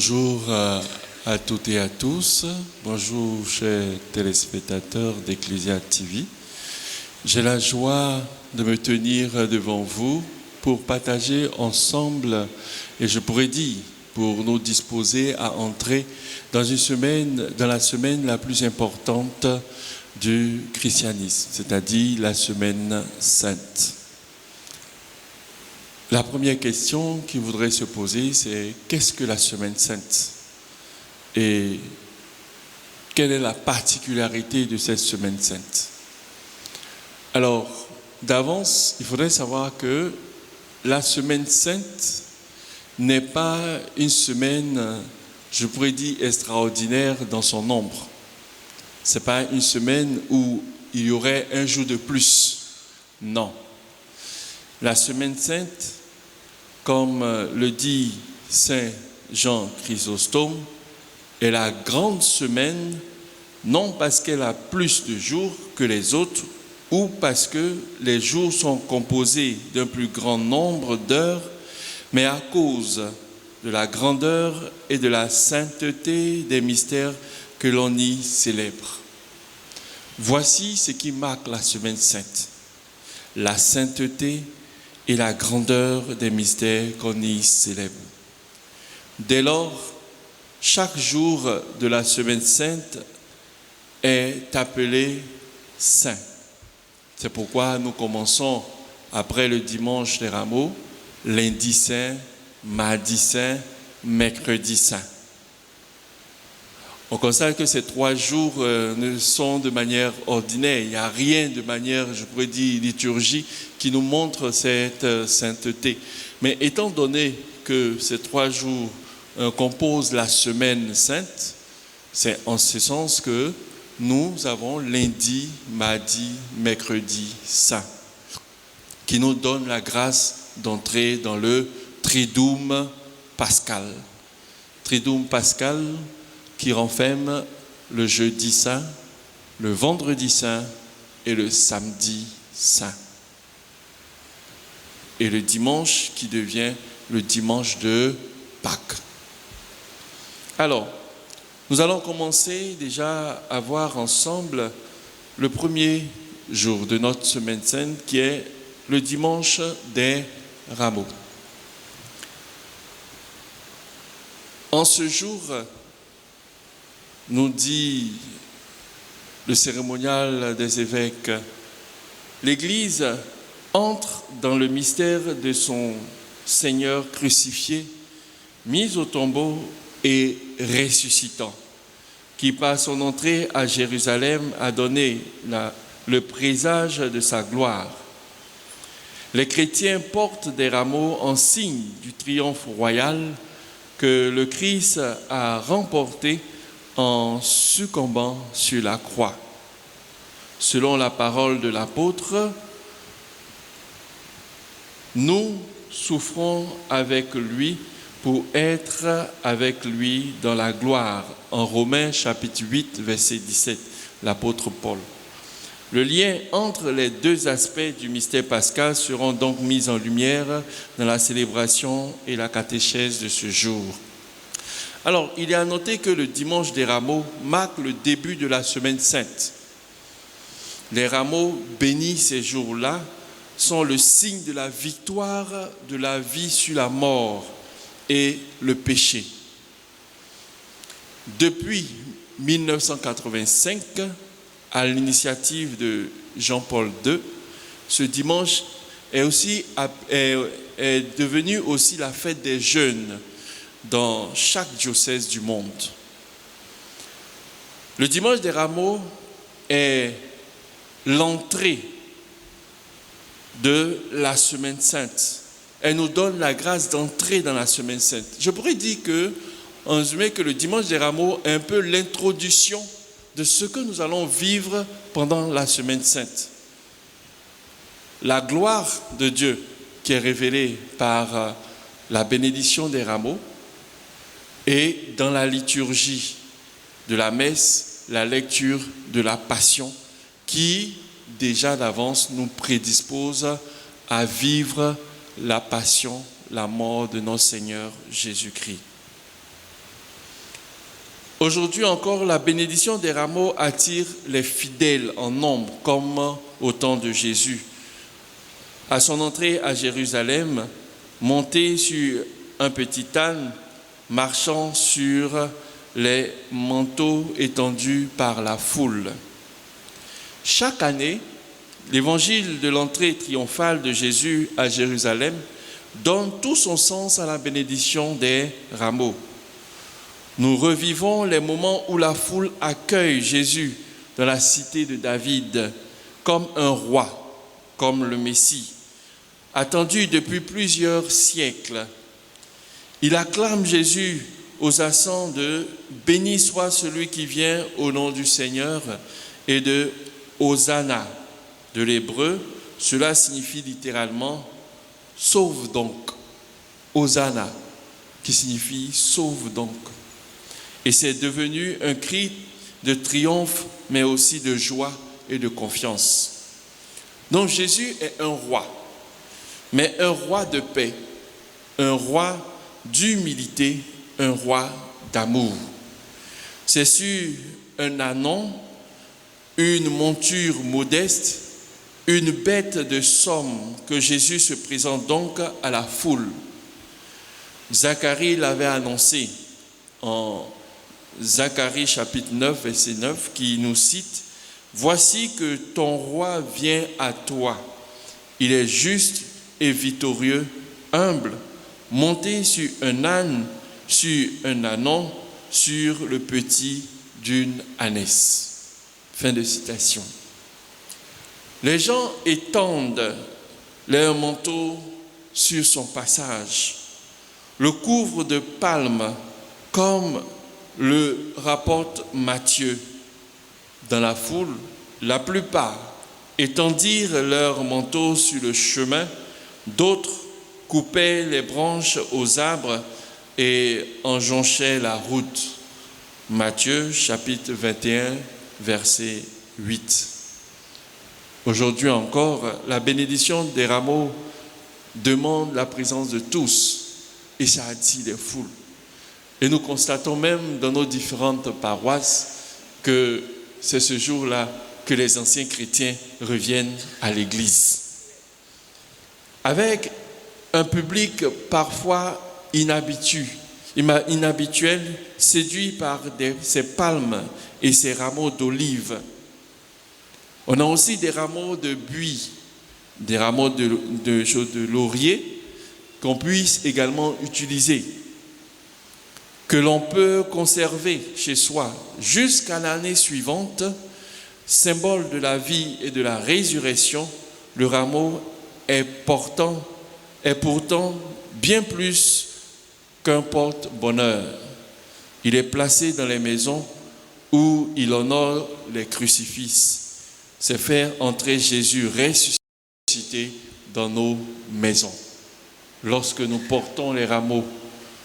Bonjour à toutes et à tous. Bonjour chers téléspectateurs d'Ecclesia TV. J'ai la joie de me tenir devant vous pour partager ensemble, et je pourrais dire, pour nous disposer à entrer dans la semaine la plus importante du christianisme, c'est-à-dire la semaine sainte. La première question qu'il voudrait se poser, c'est qu'est-ce que la semaine sainte? Et quelle est la particularité de cette semaine sainte? Alors, d'avance, il faudrait savoir que la semaine sainte n'est pas une semaine, je pourrais dire, extraordinaire dans son nombre. Ce n'est pas une semaine où il y aurait un jour de plus. Non. La semaine sainte, comme le dit Saint Jean Chrysostome, est la grande semaine, non parce qu'elle a plus de jours que les autres, ou parce que les jours sont composés d'un plus grand nombre d'heures, mais à cause de la grandeur et de la sainteté des mystères que l'on y célèbre. Voici ce qui marque la semaine sainte: la sainteté et la grandeur des mystères qu'on y célèbre. Dès lors, chaque jour de la semaine sainte est appelé saint. C'est pourquoi nous commençons, après le dimanche des Rameaux, lundi saint, mardi saint, mercredi saint. On constate que ces 3 jours ne sont de manière ordinaire. Il n'y a rien de manière, je pourrais dire, liturgie qui nous montre cette sainteté. Mais étant donné que ces 3 jours composent la semaine sainte, c'est en ce sens que nous avons lundi, mardi, mercredi saint, qui nous donne la grâce d'entrer dans le Triduum pascal. Triduum pascal qui renferme le jeudi saint, le vendredi saint et le samedi saint. Et le dimanche qui devient le dimanche de Pâques. Alors, nous allons commencer déjà à voir ensemble le premier jour de notre semaine sainte qui est le dimanche des Rameaux. En ce jour, nous dit le cérémonial des évêques, l'Église entre dans le mystère de son Seigneur crucifié, mis au tombeau et ressuscitant, qui par son entrée à Jérusalem a donné le présage de sa gloire. Les chrétiens portent des rameaux en signe du triomphe royal que le Christ a remporté en succombant sur la croix. Selon la parole de l'apôtre, nous souffrons avec lui pour être avec lui dans la gloire. En Romains chapitre 8, verset 17, l'apôtre Paul. Le lien entre les deux aspects du mystère pascal seront donc mis en lumière dans la célébration et la catéchèse de ce jour. Alors, il est à noter que le dimanche des Rameaux marque le début de la semaine sainte. Les rameaux bénis ces jours-là sont le signe de la victoire de la vie sur la mort et le péché. Depuis 1985, à l'initiative de Jean-Paul II, ce dimanche est devenu aussi la fête des jeûnes dans chaque diocèse du monde. Le dimanche des Rameaux est l'entrée de la semaine sainte. Elle nous donne la grâce d'entrer dans la semaine sainte. Je pourrais dire en résumé, que le dimanche des Rameaux est un peu l'introduction de ce que nous allons vivre pendant la semaine sainte. La gloire de Dieu qui est révélée par la bénédiction des rameaux et dans la liturgie de la messe, la lecture de la Passion qui, déjà d'avance, nous prédispose à vivre la Passion, la mort de notre Seigneur Jésus-Christ. Aujourd'hui encore, la bénédiction des rameaux attire les fidèles en nombre, comme au temps de Jésus. À son entrée à Jérusalem, monté sur un petit âne, marchant sur les manteaux étendus par la foule. Chaque année, l'évangile de l'entrée triomphale de Jésus à Jérusalem donne tout son sens à la bénédiction des rameaux. Nous revivons les moments où la foule accueille Jésus dans la cité de David comme un roi, comme le Messie, attendu depuis plusieurs siècles. Il acclame Jésus aux accents de « Béni soit celui qui vient au nom du Seigneur » et de « Hosanna » de l'hébreu. Cela signifie littéralement « sauve donc ». Hosanna, qui signifie « sauve donc ». Et c'est devenu un cri de triomphe, mais aussi de joie et de confiance. Donc Jésus est un roi, mais un roi de paix, un roi d'humilité, un roi d'amour. C'est sur un ânon, une monture modeste, une bête de somme que Jésus se présente donc à la foule. Zacharie l'avait annoncé en Zacharie chapitre 9, verset 9, qui nous cite « Voici que ton roi vient à toi. Il est juste et victorieux, humble, monté sur un âne, sur un ânon, sur le petit d'une ânesse. » Fin de citation. Les gens étendent leur manteau sur son passage, le couvrent de palmes comme le rapporte Matthieu. Dans la foule, la plupart étendirent leurs manteaux sur le chemin, d'autres coupaient les branches aux arbres et en jonchaient la route. Matthieu chapitre 21, verset 8. Aujourd'hui encore, la bénédiction des rameaux demande la présence de tous et ça attire les foules. Et nous constatons même dans nos différentes paroisses que c'est ce jour-là que les anciens chrétiens reviennent à l'église. Avec un public parfois inhabituel, séduit par ces palmes et ces rameaux d'olive. On a aussi des rameaux de buis, des rameaux de laurier qu'on puisse également utiliser, que l'on peut conserver chez soi jusqu'à l'année suivante, symbole de la vie et de la résurrection. Le rameau est pourtant bien plus qu'un porte-bonheur. Il est placé dans les maisons où il honore les crucifixes. C'est faire entrer Jésus ressuscité dans nos maisons. Lorsque nous portons les rameaux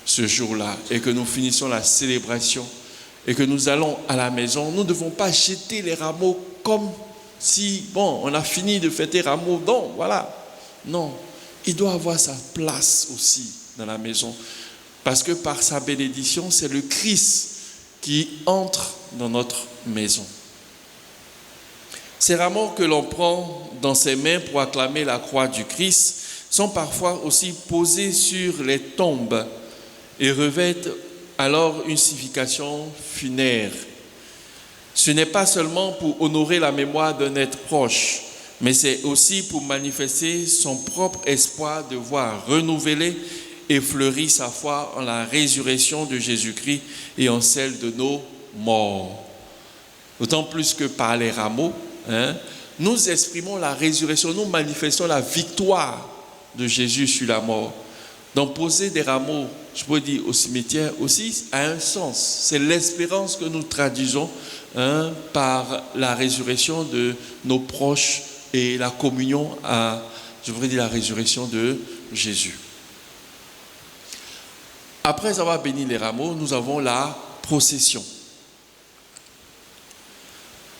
ce jour-là et que nous finissons la célébration et que nous allons à la maison, nous ne devons pas jeter les rameaux comme si, on a fini de fêter rameaux, donc voilà. Non, il doit avoir sa place aussi dans la maison parce que par sa bénédiction, c'est le Christ qui entre dans notre maison. Ces rameaux que l'on prend dans ses mains pour acclamer la croix du Christ sont parfois aussi posés sur les tombes et revêtent alors une signification funéraire. Ce n'est pas seulement pour honorer la mémoire d'un être proche, mais c'est aussi pour manifester son propre espoir de voir renouveler et fleurir sa foi en la résurrection de Jésus-Christ et en celle de nos morts. D'autant plus que par les rameaux, nous exprimons la résurrection, nous manifestons la victoire de Jésus sur la mort. Donc poser des rameaux, je peux dire au cimetière aussi, a un sens. C'est l'espérance que nous traduisons par la résurrection de nos proches et la communion à, la résurrection de Jésus. Après avoir béni les rameaux, nous avons la procession.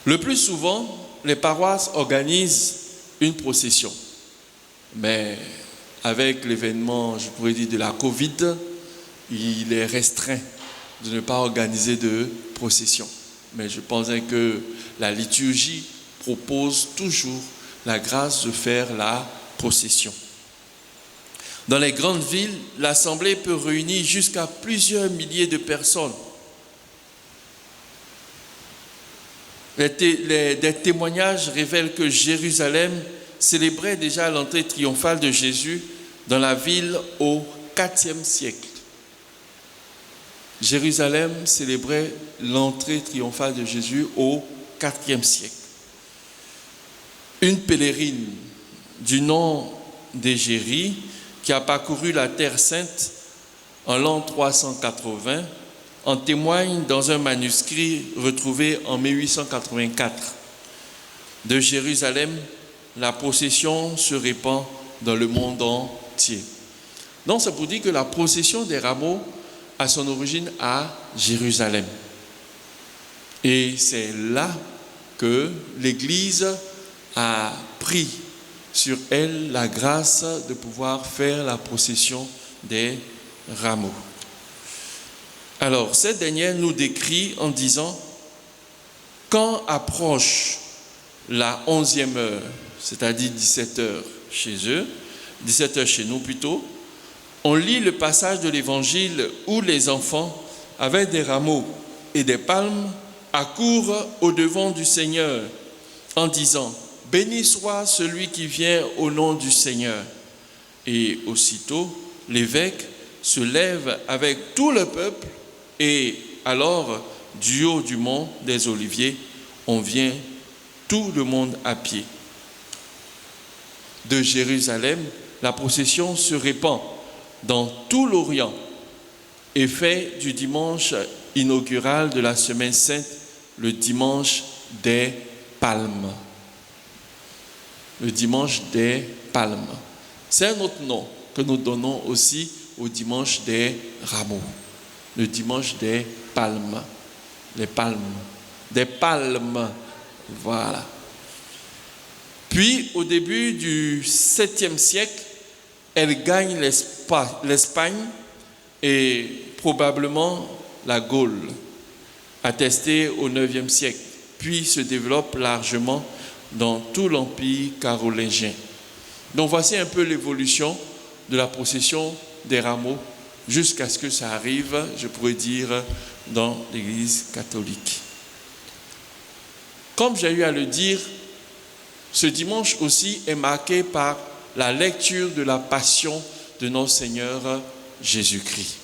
Le plus souvent, les paroisses organisent une procession. Mais avec l'événement, de la Covid, il est restreint de ne pas organiser de procession. Mais je pensais que la liturgie propose toujours la grâce de faire la procession. Dans les grandes villes, l'assemblée peut réunir jusqu'à plusieurs milliers de personnes. Des témoignages révèlent que Jérusalem célébrait déjà l'entrée triomphale de Jésus dans la ville au IVe siècle. Jérusalem célébrait l'entrée triomphale de Jésus au IVe siècle. Une pèlerine du nom d'Égérie, qui a parcouru la Terre Sainte en l'an 380, en témoigne dans un manuscrit retrouvé en 1884. De Jérusalem, la procession se répand dans le monde entier. Donc, ça vous dit que la procession des rameaux a son origine à Jérusalem. Et c'est là que l'Église a pris sur elle la grâce de pouvoir faire la procession des rameaux. Alors, cette dernière nous décrit en disant « Quand approche la 11e heure, c'est-à-dire 17 heures chez eux, 17 heures chez nous plutôt, on lit le passage de l'Évangile où les enfants, avec des rameaux et des palmes, accourent au-devant du Seigneur en disant « Béni soit celui qui vient au nom du Seigneur ». Et aussitôt, l'évêque se lève avec tout le peuple et alors, du haut du mont des Oliviers, on vient tout le monde à pied. De Jérusalem, la procession se répand dans tout l'Orient et fait du dimanche inaugural de la Semaine Sainte le dimanche des Palmes. Le dimanche des Palmes. C'est un autre nom que nous donnons aussi au dimanche des Rameaux. Le dimanche des Palmes. Les palmes. Des palmes. Voilà. Puis, au début du 7e siècle, elle gagne l'Espagne et probablement la Gaule, attestée au 9e siècle, puis se développe largement dans tout l'Empire carolingien. Donc voici un peu l'évolution de la procession des rameaux jusqu'à ce que ça arrive, je pourrais dire, dans l'Église catholique. Comme j'ai eu à le dire, ce dimanche aussi est marqué par la lecture de la passion de notre Seigneur Jésus-Christ.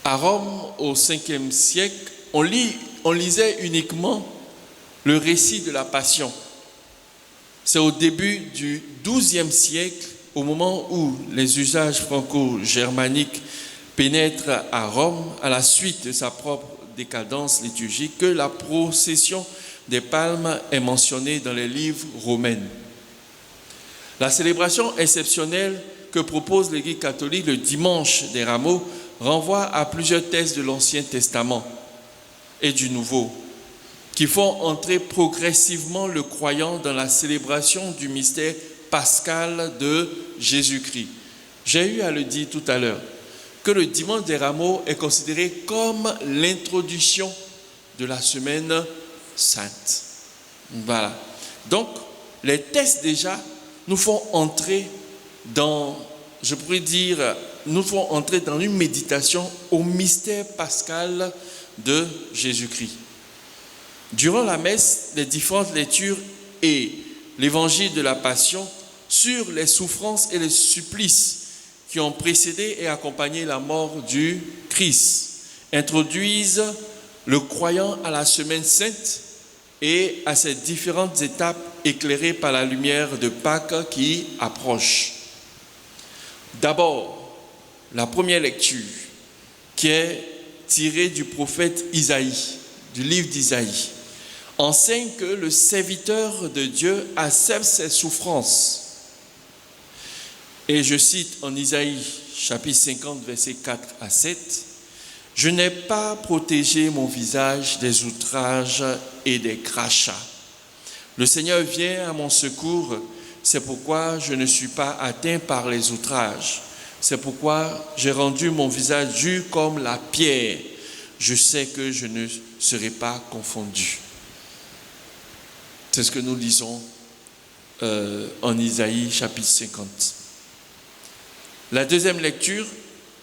À Rome, au 5e siècle, on lisait uniquement le récit de la Passion. C'est au début du XIIe siècle, au moment où les usages franco-germaniques pénètrent à Rome, à la suite de sa propre décadence liturgique, que la procession des palmes est mentionnée dans les livres romains. La célébration exceptionnelle que propose l'Église catholique le dimanche des rameaux renvoie à plusieurs textes de l'Ancien Testament et du Nouveau, qui font entrer progressivement le croyant dans la célébration du mystère pascal de Jésus-Christ. J'ai eu à le dire tout à l'heure, que le dimanche des rameaux est considéré comme l'introduction de la semaine sainte. Voilà. Donc, les textes déjà nous font entrer dans, je pourrais dire, nous font entrer dans une méditation au mystère pascal de Jésus-Christ. Durant la messe, les différentes lectures et l'évangile de la Passion sur les souffrances et les supplices qui ont précédé et accompagné la mort du Christ introduisent le croyant à la semaine sainte et à ces différentes étapes éclairées par la lumière de Pâques qui approche. D'abord, la première lecture qui est tirée du prophète Isaïe, du livre d'Isaïe, enseigne que le serviteur de Dieu accepte ses souffrances. Et je cite en Isaïe, chapitre 50, versets 4 à 7, « Je n'ai pas protégé mon visage des outrages et des crachats. Le Seigneur vient à mon secours, C'est pourquoi je ne suis pas atteint par les outrages. C'est pourquoi j'ai rendu mon visage dur comme la pierre. Je sais que je ne serai pas confondu. C'est ce que nous lisons en Isaïe chapitre 50. La deuxième lecture,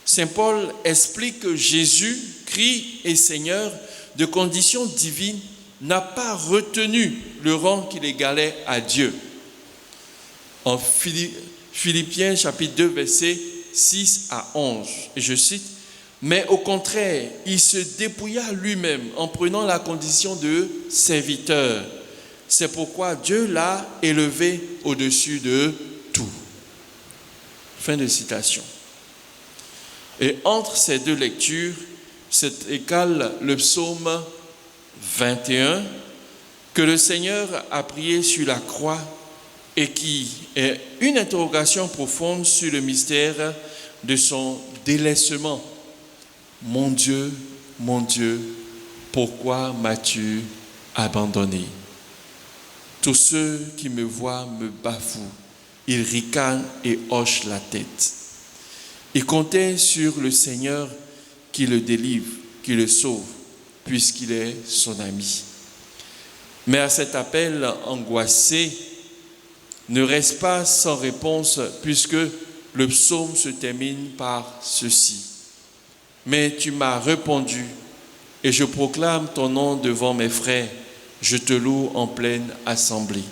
Saint Paul explique que Jésus, Christ et Seigneur de condition divine, n'a pas retenu le rang qu'il égalait à Dieu. En Philippiens chapitre 2, versets 6 à 11, et je cite, « Mais au contraire, il se dépouilla lui-même en prenant la condition de serviteur. C'est pourquoi Dieu l'a élevé au-dessus de tout. » Fin de citation. Et entre ces deux lectures, c'est égal le psaume 21 que le Seigneur a prié sur la croix et qui est une interrogation profonde sur le mystère de son délaissement. Mon Dieu, pourquoi m'as-tu abandonné? Tous ceux qui me voient me bafouent, ils ricanent et hochent la tête. Il comptait sur le Seigneur qui le délivre, qui le sauve, puisqu'il est son ami. Mais à cet appel angoissé, ne reste pas sans réponse, puisque le psaume se termine par ceci. « Mais tu m'as répondu, et je proclame ton nom devant mes frères, je te loue en pleine assemblée.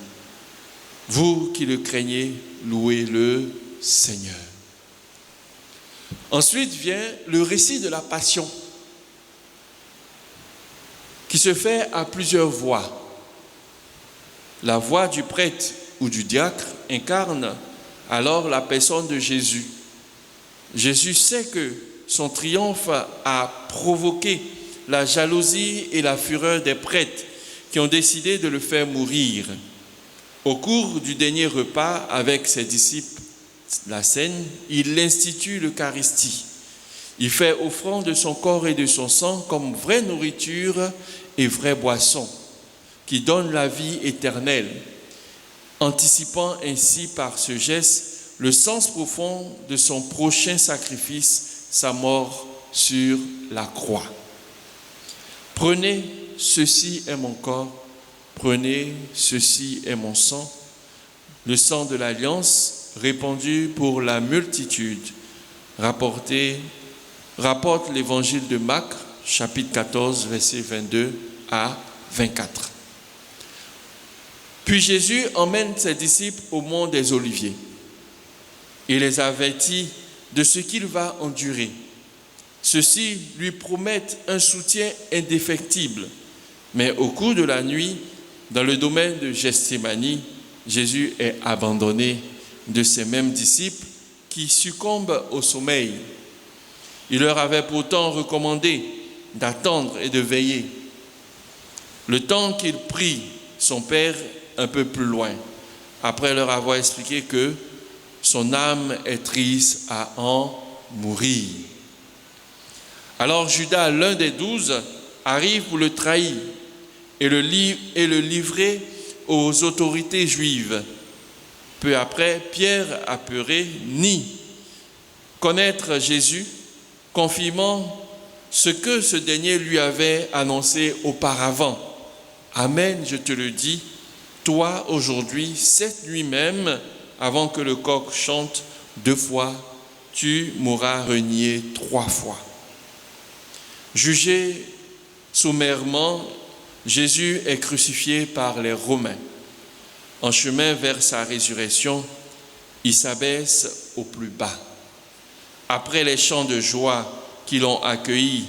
Vous qui le craignez, louez le Seigneur. » Ensuite vient le récit de la Passion, qui se fait à plusieurs voix. La voix du prêtre ou du diacre incarne alors la personne de Jésus. Jésus sait que son triomphe a provoqué la jalousie et la fureur des prêtres qui ont décidé de le faire mourir. Au cours du dernier repas avec ses disciples, la scène, il institue l'Eucharistie. Il fait offrande de son corps et de son sang comme vraie nourriture et vraie boisson, qui donne la vie éternelle, anticipant ainsi par ce geste le sens profond de son prochain sacrifice, sa mort sur la croix. Prenez, ceci est mon corps, prenez, ceci est mon sang, le sang de l'alliance répandu pour la multitude, rapporte l'évangile de Marc, chapitre 14, versets 22 à 24. Puis Jésus emmène ses disciples au mont des Oliviers. Il les avertit de ce qu'il va endurer. Ceux-ci lui promettent un soutien indéfectible. Mais au cours de la nuit, dans le domaine de Gethsémani, Jésus est abandonné de ses mêmes disciples qui succombent au sommeil. Il leur avait pourtant recommandé d'attendre et de veiller. Le temps qu'il prie son Père un peu plus loin, après leur avoir expliqué que son âme est triste à en mourir. Alors Judas, l'un des 12, arrive pour le trahir et le livrer aux autorités juives. Peu après, Pierre, apeuré, nie connaître Jésus, confirmant ce que ce dernier lui avait annoncé auparavant. « Amen, je te le dis, toi aujourd'hui, cette nuit même, avant que le coq chante 2 fois, tu m'auras renié 3 fois. » Jugé sommairement, Jésus est crucifié par les Romains. En chemin vers sa résurrection, il s'abaisse au plus bas. Après les chants de joie qui l'ont accueilli,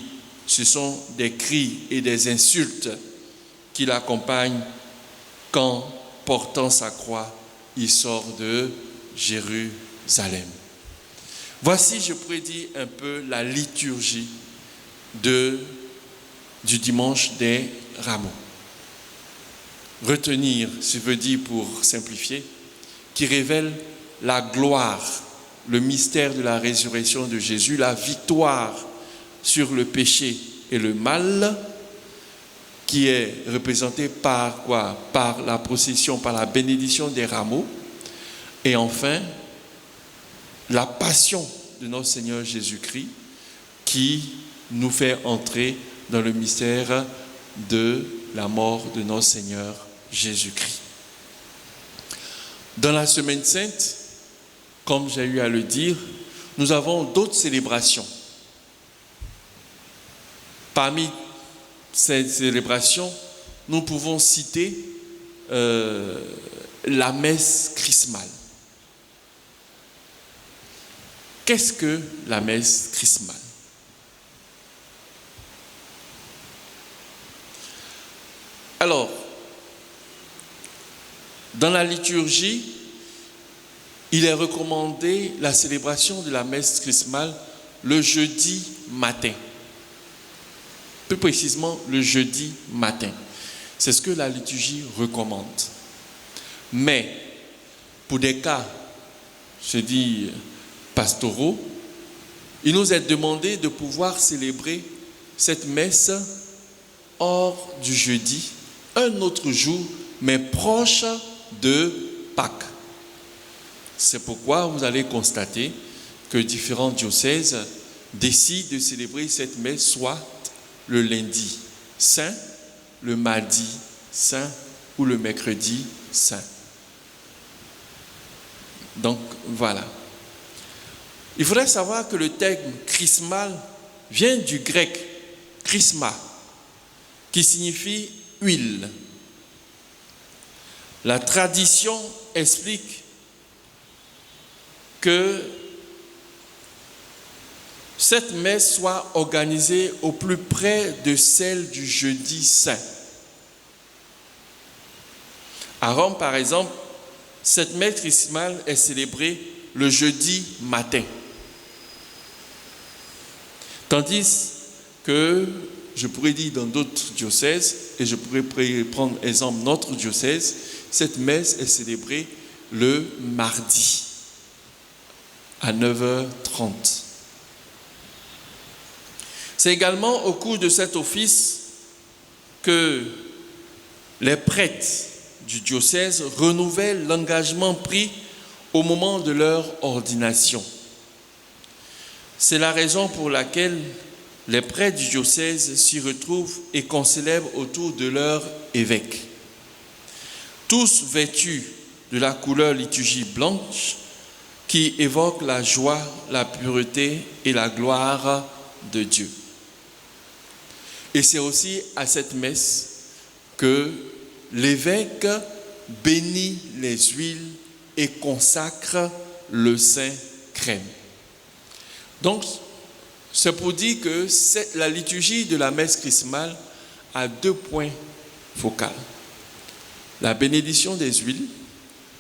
ce sont des cris et des insultes qui l'accompagnent quand, portant sa croix, il sort de Jérusalem. Voici, je prédis un peu la liturgie du dimanche des Rameaux. Retenir, je veux dire pour simplifier, qui révèle la gloire, le mystère de la résurrection de Jésus, la victoire sur le péché et le mal, qui est représentée par quoi? Par la procession, par la bénédiction des rameaux, Et enfin, la passion de notre Seigneur Jésus-Christ qui nous fait entrer dans le mystère de la mort de notre Seigneur Jésus-Christ. Dans la Semaine Sainte, comme j'ai eu à le dire, nous avons d'autres célébrations. Parmi ces célébrations, nous pouvons citer la messe chrismale. Qu'est-ce que la messe chrismale? Alors, dans la liturgie, il est recommandé la célébration de la messe chrismale le jeudi matin. Plus précisément, le jeudi matin. C'est ce que la liturgie recommande. Mais, pour des cas, je dis pastoraux, il nous est demandé de pouvoir célébrer cette messe hors du jeudi, un autre jour, mais proche de Pâques. C'est pourquoi vous allez constater que différents diocèses décident de célébrer cette messe soit le lundi saint, le mardi saint ou le mercredi saint. Donc voilà. Il faudrait savoir que le terme chrismal vient du grec chrisma, qui signifie huile. La tradition explique que cette messe soit organisée au plus près de celle du jeudi saint. À Rome, par exemple, cette messe chrismale est célébrée le jeudi matin. Tandis que, je pourrais dire dans d'autres diocèses, et je pourrais prendre exemple notre diocèse, cette messe est célébrée le mardi à 9h30. C'est également au cours de cet office que les prêtres du diocèse renouvellent l'engagement pris au moment de leur ordination. C'est la raison pour laquelle les prêtres du diocèse s'y retrouvent et concélèbrent autour de leur évêque. Tous vêtus de la couleur liturgie blanche qui évoque la joie, la pureté et la gloire de Dieu. Et c'est aussi à cette messe que l'évêque bénit les huiles et consacre le saint crème. Donc, c'est pour dire que la liturgie de la messe chrismale a 2 points focaux. La bénédiction des huiles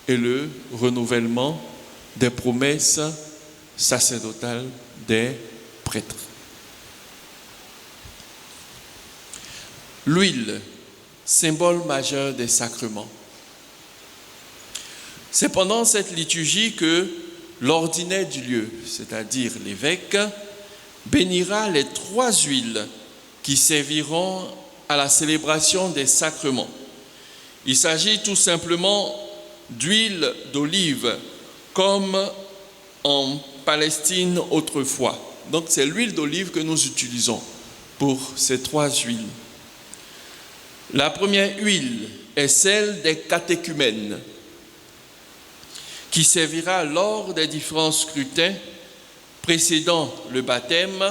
et le renouvellement des promesses sacerdotales des prêtres. L'huile, symbole majeur des sacrements. C'est pendant cette liturgie que l'ordinaire du lieu, c'est-à-dire l'évêque, bénira les 3 huiles qui serviront à la célébration des sacrements. Il s'agit tout simplement d'huile d'olive, comme en Palestine autrefois. Donc c'est l'huile d'olive que nous utilisons pour ces 3 huiles. La première huile est celle des catéchumènes, qui servira lors des différents scrutins précédant le baptême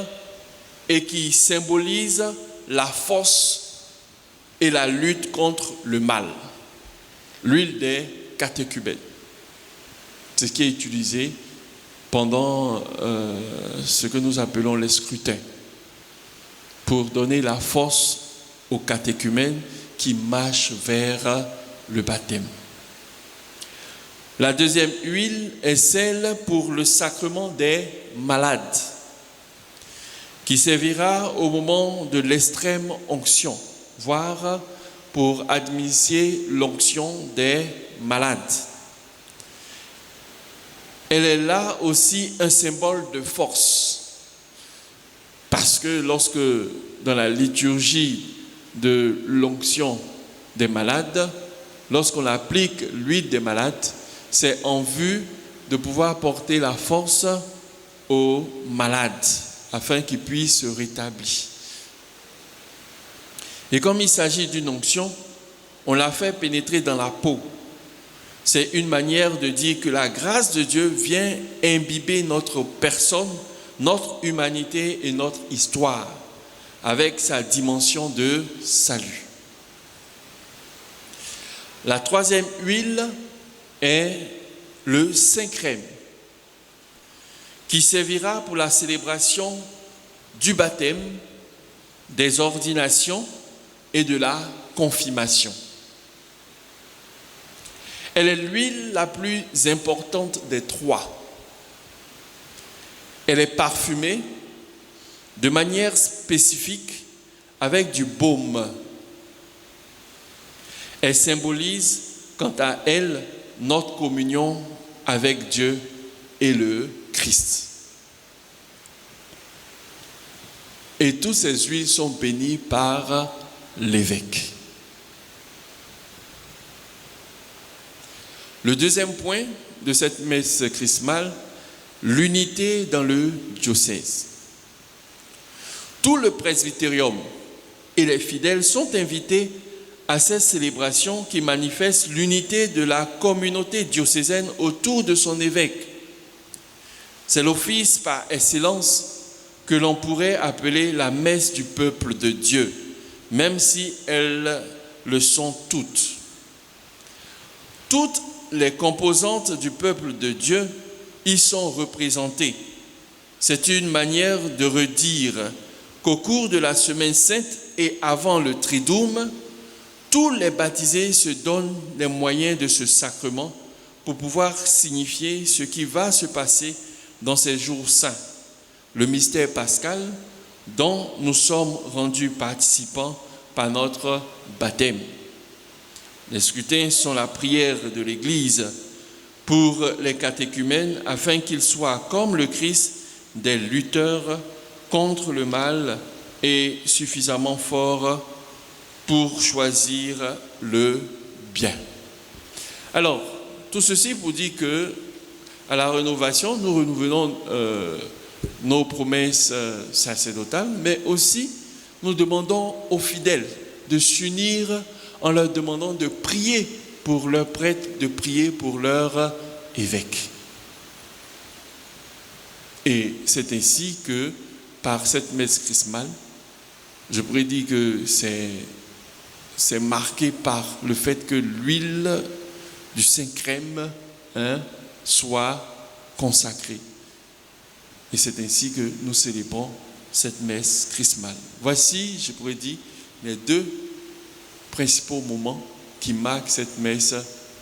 et qui symbolise la force et la lutte contre le mal. L'huile des catéchumènes. C'est ce qui est utilisé pendant ce que nous appelons les scrutins, pour donner la force aux catéchumènes qui marchent vers le baptême. La deuxième huile est celle pour le sacrement des malades, qui servira au moment de l'extrême onction, voire pour administrer l'onction des malades. Elle est là aussi un symbole de force, parce que lorsque dans la liturgie de l'onction des malades, lorsqu'on applique l'huile des malades, c'est en vue de pouvoir porter la force aux malades, afin qu'ils puissent se rétablir. Et comme il s'agit d'une onction, on l'a fait pénétrer dans la peau. C'est une manière de dire que la grâce de Dieu vient imbiber notre personne, notre humanité et notre histoire, avec sa dimension de salut. La troisième huile est le Saint-Crème, qui servira pour la célébration du baptême, des ordinations et de la confirmation. Elle est l'huile la plus importante des trois. Elle est parfumée de manière spécifique avec du baume. Elle symbolise, quant à elle, notre communion avec Dieu et le Christ. Et toutes ces huiles sont bénies par l'évêque. Le deuxième point de cette messe chrismale, l'unité dans le diocèse. Tout le presbytérium et les fidèles sont invités à cette célébration qui manifeste l'unité de la communauté diocésaine autour de son évêque. C'est l'office par excellence que l'on pourrait appeler la messe du peuple de Dieu, même si elles le sont toutes. Toutes les composantes du peuple de Dieu y sont représentées. C'est une manière de redire qu'au cours de la Semaine Sainte et avant le Triduum, tous les baptisés se donnent les moyens de ce sacrement pour pouvoir signifier ce qui va se passer dans ces jours saints, le mystère pascal dont nous sommes rendus participants par notre baptême. Les scrutins sont la prière de l'Église pour les catéchumènes afin qu'ils soient, comme le Christ, des lutteurs contre le mal et suffisamment forts pour choisir le bien. Alors, tout ceci pour dire que à la rénovation, nous renouvelons nos promesses sacerdotales, mais aussi nous demandons aux fidèles de s'unir en leur demandant de prier pour leurs prêtres, de prier pour leur évêque. Et c'est ainsi que, par cette messe chrismale, je pourrais dire que c'est marqué par le fait que l'huile du Saint-Crème soit consacrée. Et c'est ainsi que nous célébrons cette messe chrismale. Voici, je pourrais dire, les deux principaux moments qui marquent cette messe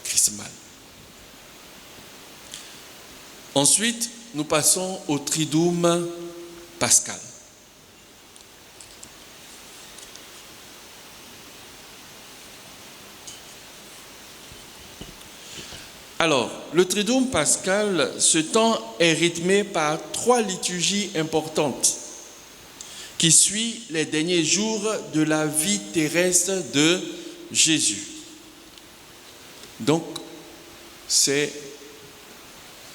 chrismale. Ensuite, nous passons au Triduum pascal. Alors, le Triduum pascal, ce temps est rythmé par 3 liturgies importantes qui suivent les derniers jours de la vie terrestre de Jésus. Donc, c'est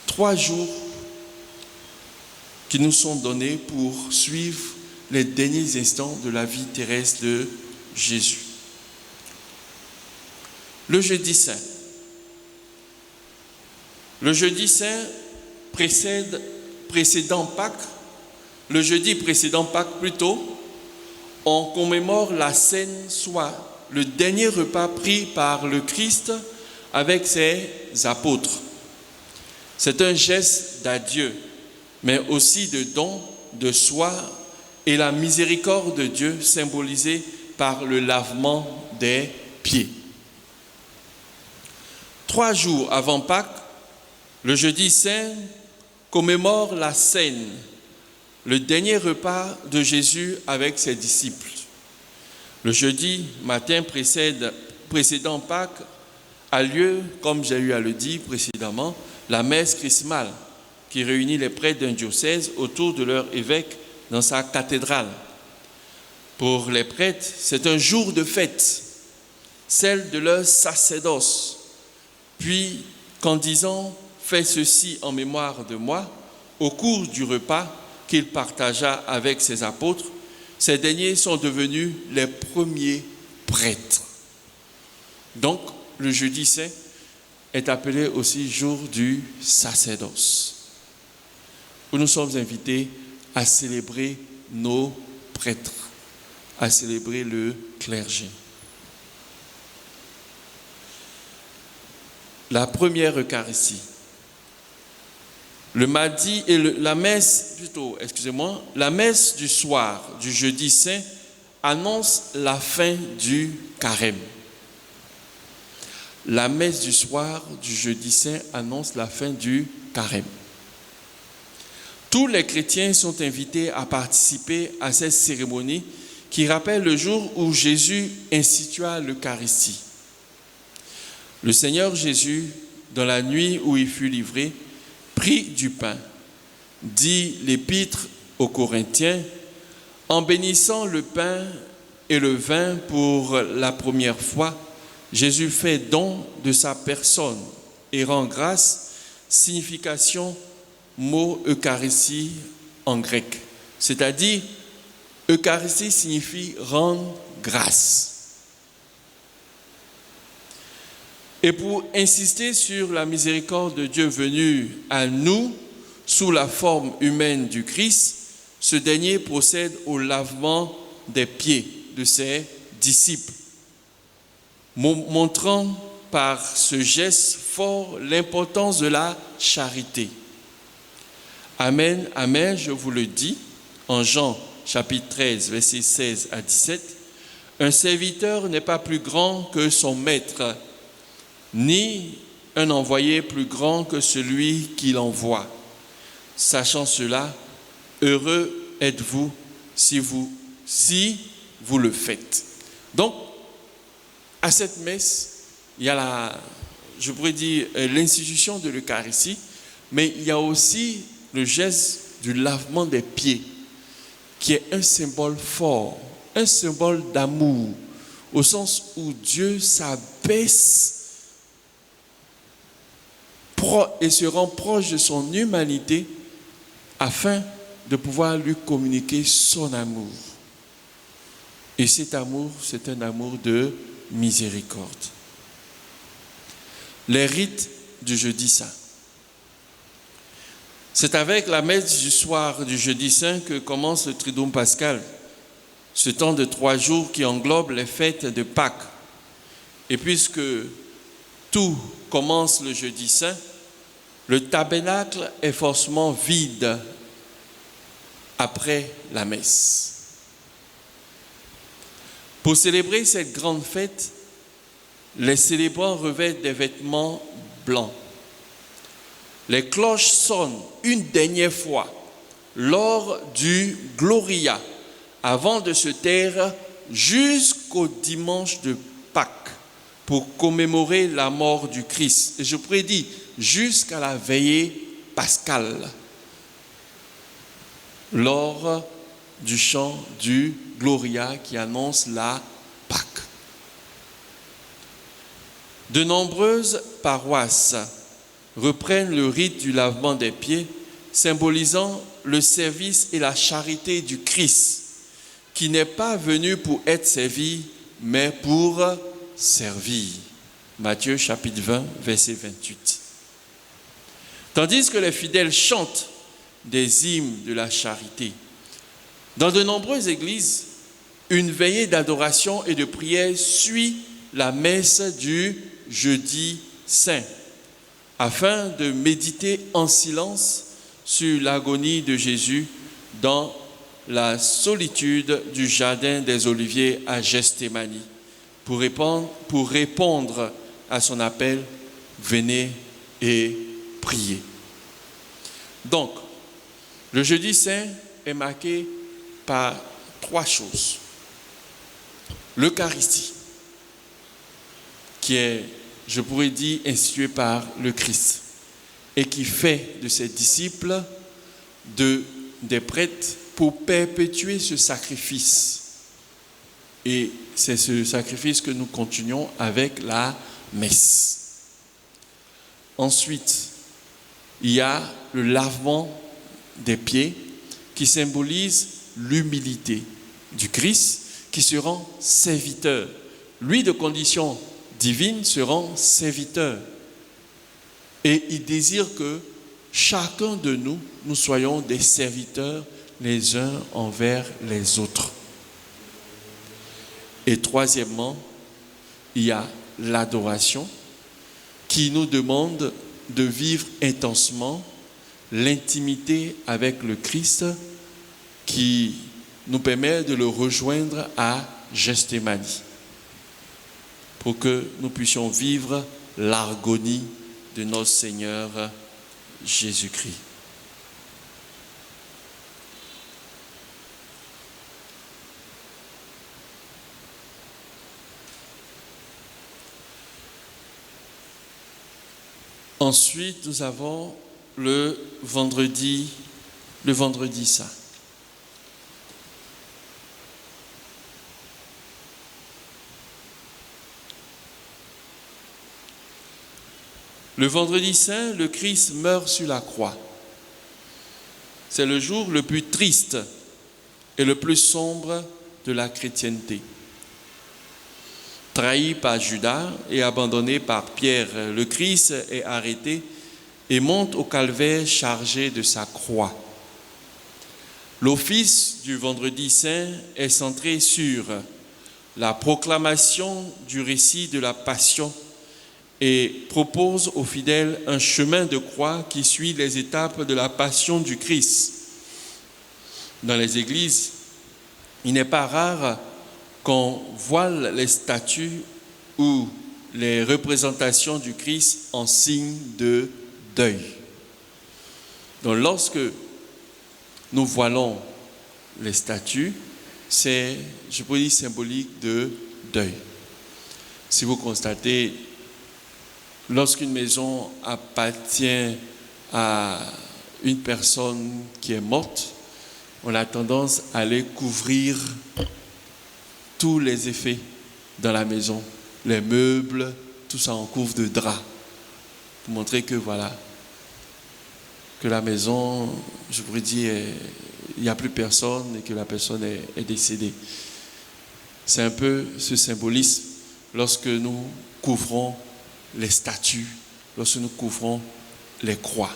3 jours qui nous sont donnés pour suivre les derniers instants de la vie terrestre de Jésus. Le jeudi saint. Le jeudi saint précédant Pâques, le jeudi précédent Pâques plutôt, on commémore la Sainte Soie, le dernier repas pris par le Christ avec ses apôtres. C'est un geste d'adieu, mais aussi de don de soi et la miséricorde de Dieu symbolisée par le lavement des pieds. 3 jours avant Pâques, le jeudi saint commémore la Cène, le dernier repas de Jésus avec ses disciples. Le jeudi matin précédant Pâques a lieu, comme j'ai eu à le dire précédemment, la messe chrismale qui réunit les prêtres d'un diocèse autour de leur évêque dans sa cathédrale. Pour les prêtres, c'est un jour de fête, celle de leur sacerdoce, puis qu'en disant « Fais ceci en mémoire de moi », au cours du repas qu'il partagea avec ses apôtres, ces derniers sont devenus les premiers prêtres. Donc, le jeudi saint est appelé aussi jour du sacerdoce, où nous sommes invités à célébrer nos prêtres, à célébrer le clergé. La première Eucharistie. Le mardi et la messe du soir du jeudi saint annonce la fin du carême. La messe du soir du jeudi saint annonce la fin du carême. Tous les chrétiens sont invités à participer à cette cérémonie qui rappelle le jour où Jésus institua l'Eucharistie. Le Seigneur Jésus, dans la nuit où il fut livré, prit du pain, dit l'épître aux Corinthiens, en bénissant le pain et le vin pour la première fois, Jésus fait don de sa personne et rend grâce, signification mot Eucharistie en grec. C'est-à-dire, Eucharistie signifie rendre grâce. Et pour insister sur la miséricorde de Dieu venue à nous sous la forme humaine du Christ, ce dernier procède au lavement des pieds de ses disciples, montrant par ce geste fort l'importance de la charité. Amen, amen, je vous le dis, en Jean chapitre 13, versets 16 à 17, un serviteur n'est pas plus grand que son maître, ni un envoyé plus grand que celui qui l'envoie. Sachant cela, heureux êtes-vous si vous le faites. Donc, à cette messe, il y a l'institution de l'Eucharistie, mais il y a aussi le geste du lavement des pieds, qui est un symbole fort, un symbole d'amour, au sens où Dieu s'abaisse et se rend proche de son humanité afin de pouvoir lui communiquer son amour. Et cet amour, c'est un amour de miséricorde. Les rites du jeudi saint. C'est avec la messe du soir du jeudi saint que commence le Triduum pascal, ce temps de 3 jours qui englobe les fêtes de Pâques. Et puisque tout commence le jeudi saint, le tabernacle est forcément vide après la messe. Pour célébrer cette grande fête, les célébrants revêtent des vêtements blancs. Les cloches sonnent une dernière fois lors du Gloria avant de se taire jusqu'au dimanche de Pâques pour commémorer la mort du Christ. Et je prédis jusqu'à la veillée pascale lors du chant du Gloria qui annonce la Pâques. De nombreuses paroisses reprennent le rite du lavement des pieds, symbolisant le service et la charité du Christ, qui n'est pas venu pour être servi, mais pour servir. Matthieu chapitre 20, verset 28. Tandis que les fidèles chantent des hymnes de la charité. Dans de nombreuses églises, une veillée d'adoration et de prière suit la messe du jeudi saint, afin de méditer en silence sur l'agonie de Jésus dans la solitude du jardin des Oliviers à Gethsémani, pour répondre à son appel, venez et priez. Donc, le jeudi saint est marqué par 3 choses. L'Eucharistie, qui est, je pourrais dire, instituée par le Christ et qui fait de ses disciples des prêtres pour perpétuer ce sacrifice. Et c'est ce sacrifice que nous continuons avec la messe. Ensuite, il y a le lavement des pieds qui symbolise l'humilité du Christ qui se rend serviteur. Lui, de condition divine, se rend serviteur. Et il désire que chacun de nous, nous soyons des serviteurs les uns envers les autres. Et troisièmement, il y a l'adoration qui nous demande de vivre intensément l'intimité avec le Christ qui nous permet de le rejoindre à Gethsémani pour que nous puissions vivre l'agonie de notre Seigneur Jésus-Christ. Ensuite, nous avons le vendredi saint. Le vendredi saint, le Christ meurt sur la croix. C'est le jour le plus triste et le plus sombre de la chrétienté. Trahi par Judas et abandonné par Pierre, le Christ est arrêté et monte au calvaire chargé de sa croix. L'office du vendredi saint est centré sur la proclamation du récit de la passion et propose aux fidèles un chemin de croix qui suit les étapes de la passion du Christ. Dans les églises, il n'est pas rare qu'on voile les statues ou les représentations du Christ en signe de deuil. Donc lorsque nous voilons les statues, c'est, je peux dire, symbolique de deuil. Si vous constatez, lorsqu'une maison appartient à une personne qui est morte, on a tendance à aller couvrir tous les effets dans la maison, les meubles, tout ça en couvre de drap, pour montrer que voilà, que la maison, je pourrais dire, il n'y a plus personne et que la personne est décédée. C'est un peu ce symbolisme lorsque nous couvrons les statues, lorsque nous couvrons les croix.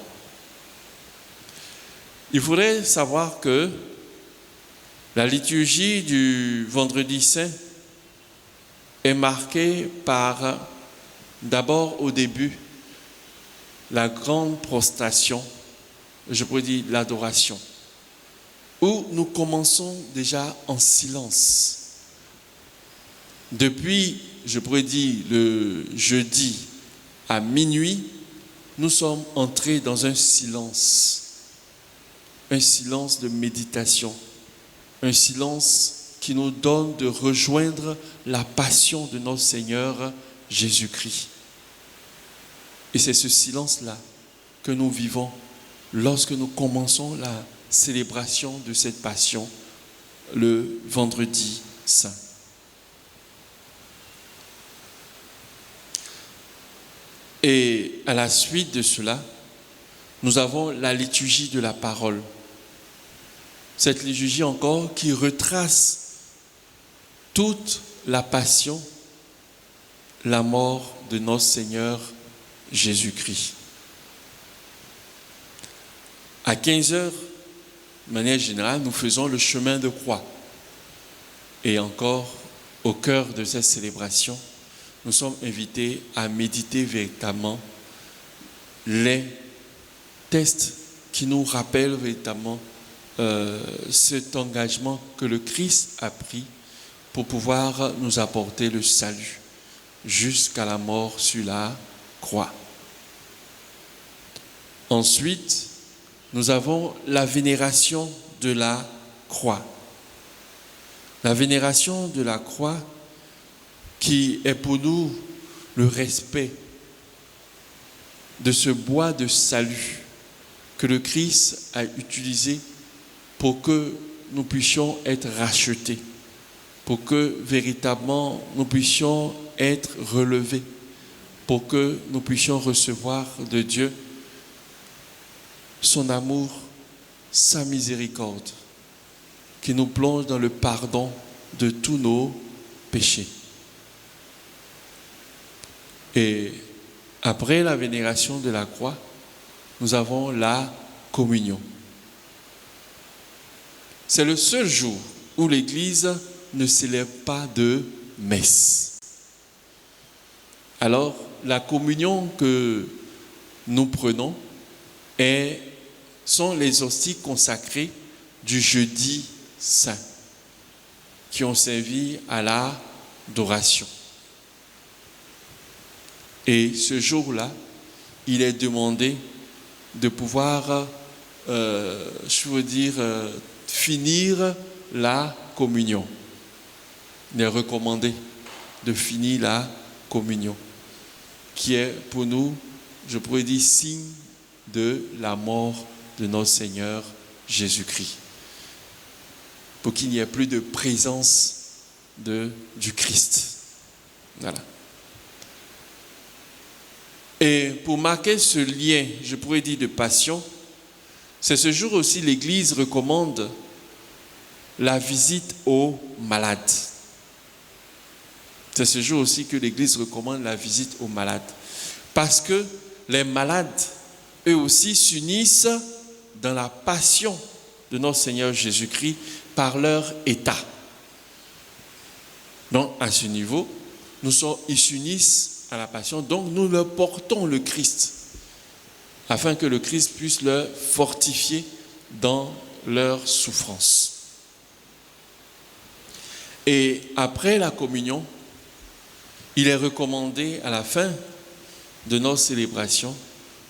Il faudrait savoir que la liturgie du vendredi saint est marquée par, d'abord au début, la grande prostration, je pourrais dire l'adoration, où nous commençons déjà en silence. Depuis, je pourrais dire, le jeudi à minuit, nous sommes entrés dans un silence de méditation, un silence qui nous donne de rejoindre la passion de notre Seigneur Jésus-Christ. Et c'est ce silence-là que nous vivons lorsque nous commençons la célébration de cette passion le vendredi saint. Et à la suite de cela, nous avons la liturgie de la parole. Cette liturgie encore qui retrace toute la passion, la mort de notre Seigneur Jésus-Christ. À 15h, de manière générale, nous faisons le chemin de croix. Et encore, au cœur de cette célébration, nous sommes invités à méditer véritablement les textes qui nous rappellent véritablement cet engagement que le Christ a pris pour pouvoir nous apporter le salut jusqu'à la mort sur la croix. Ensuite, nous avons la vénération de la croix. La vénération de la croix qui est pour nous le respect de ce bois de salut que le Christ a utilisé pour que nous puissions être rachetés, pour que véritablement nous puissions être relevés, pour que nous puissions recevoir de Dieu son amour, sa miséricorde, qui nous plonge dans le pardon de tous nos péchés. Et après la vénération de la croix, nous avons la communion. C'est le seul jour où l'Église ne célèbre pas de messe. Alors, la communion que nous prenons sont les hosties consacrées du jeudi saint qui ont servi à l'adoration. Et ce jour-là, il est demandé de pouvoir, finir la communion. Il est recommandé de finir la communion, qui est pour nous, je pourrais dire, signe de la mort de notre Seigneur Jésus-Christ. Pour qu'il n'y ait plus de présence du Christ. Voilà. Et pour marquer ce lien, je pourrais dire, de passion, c'est ce jour aussi l'Église recommande la visite aux malades. C'est ce jour aussi que l'Église recommande la visite aux malades. Parce que les malades, eux aussi, s'unissent dans la passion de notre Seigneur Jésus-Christ par leur état. Donc, à ce niveau, ils s'unissent à la passion, donc nous leur portons le Christ, afin que le Christ puisse leur fortifier dans leur souffrance. Et après la communion, il est recommandé à la fin de nos célébrations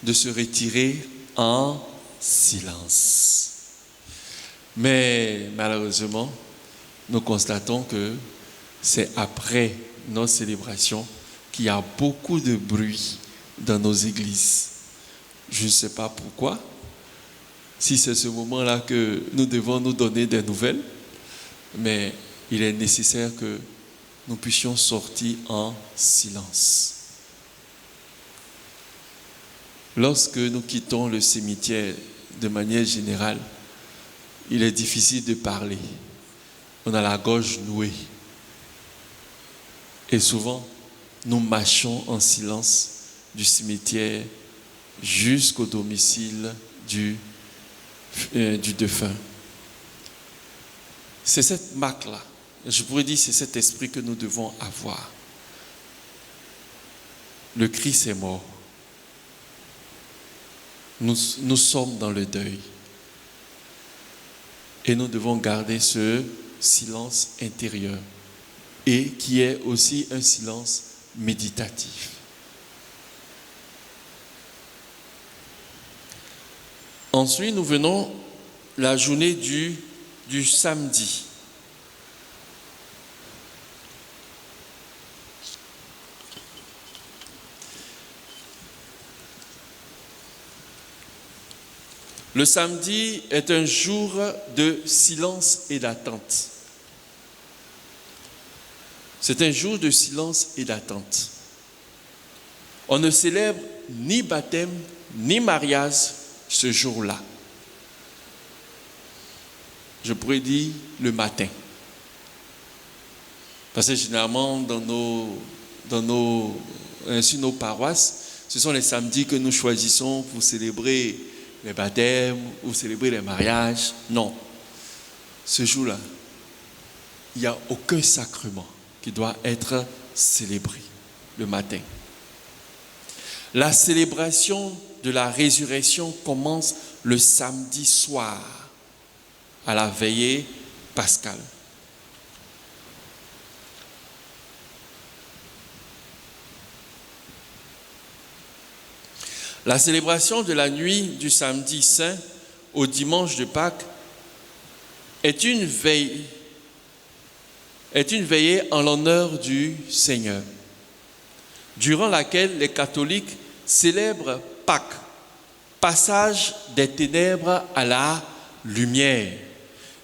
de se retirer en silence. Mais malheureusement, nous constatons que c'est après nos célébrations qu'il y a beaucoup de bruit dans nos églises. Je ne sais pas pourquoi. Si c'est ce moment-là que nous devons nous donner des nouvelles, mais il est nécessaire que nous puissions sortir en silence. Lorsque nous quittons le cimetière de manière générale, il est difficile de parler. On a la gorge nouée. Et souvent, nous marchons en silence du cimetière jusqu'au domicile du défunt. C'est cette marque-là, je pourrais dire, c'est cet esprit que nous devons avoir. Le Christ est mort. Nous sommes dans le deuil. Et nous devons garder ce silence intérieur, et qui est aussi un silence méditatif. Ensuite, nous venons la journée du samedi. Le samedi est un jour de silence et d'attente. C'est un jour de silence et d'attente. On ne célèbre ni baptême, ni mariage ce jour-là. Je pourrais dire le matin. Parce que généralement, sur nos paroisses, ce sont les samedis que nous choisissons pour célébrer les baptêmes ou célébrer les mariages. Non. Ce jour-là, il n'y a aucun sacrement qui doit être célébré le matin. La célébration de la résurrection commence le samedi soir, à la veillée pascale. La célébration de la nuit du samedi saint au dimanche de Pâques est une veillée en l'honneur du Seigneur, durant laquelle les catholiques célèbrent Pâques, passage des ténèbres à la lumière,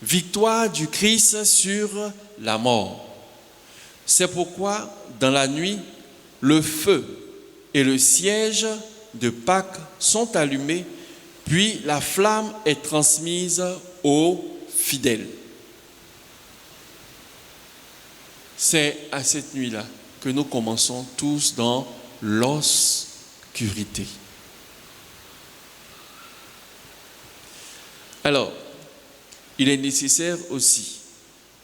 victoire du Christ sur la mort. C'est pourquoi, dans la nuit, le feu et le siège de Pâques sont allumés, puis la flamme est transmise aux fidèles. C'est à cette nuit-là que nous commençons tous dans l'obscurité. Alors, il est nécessaire aussi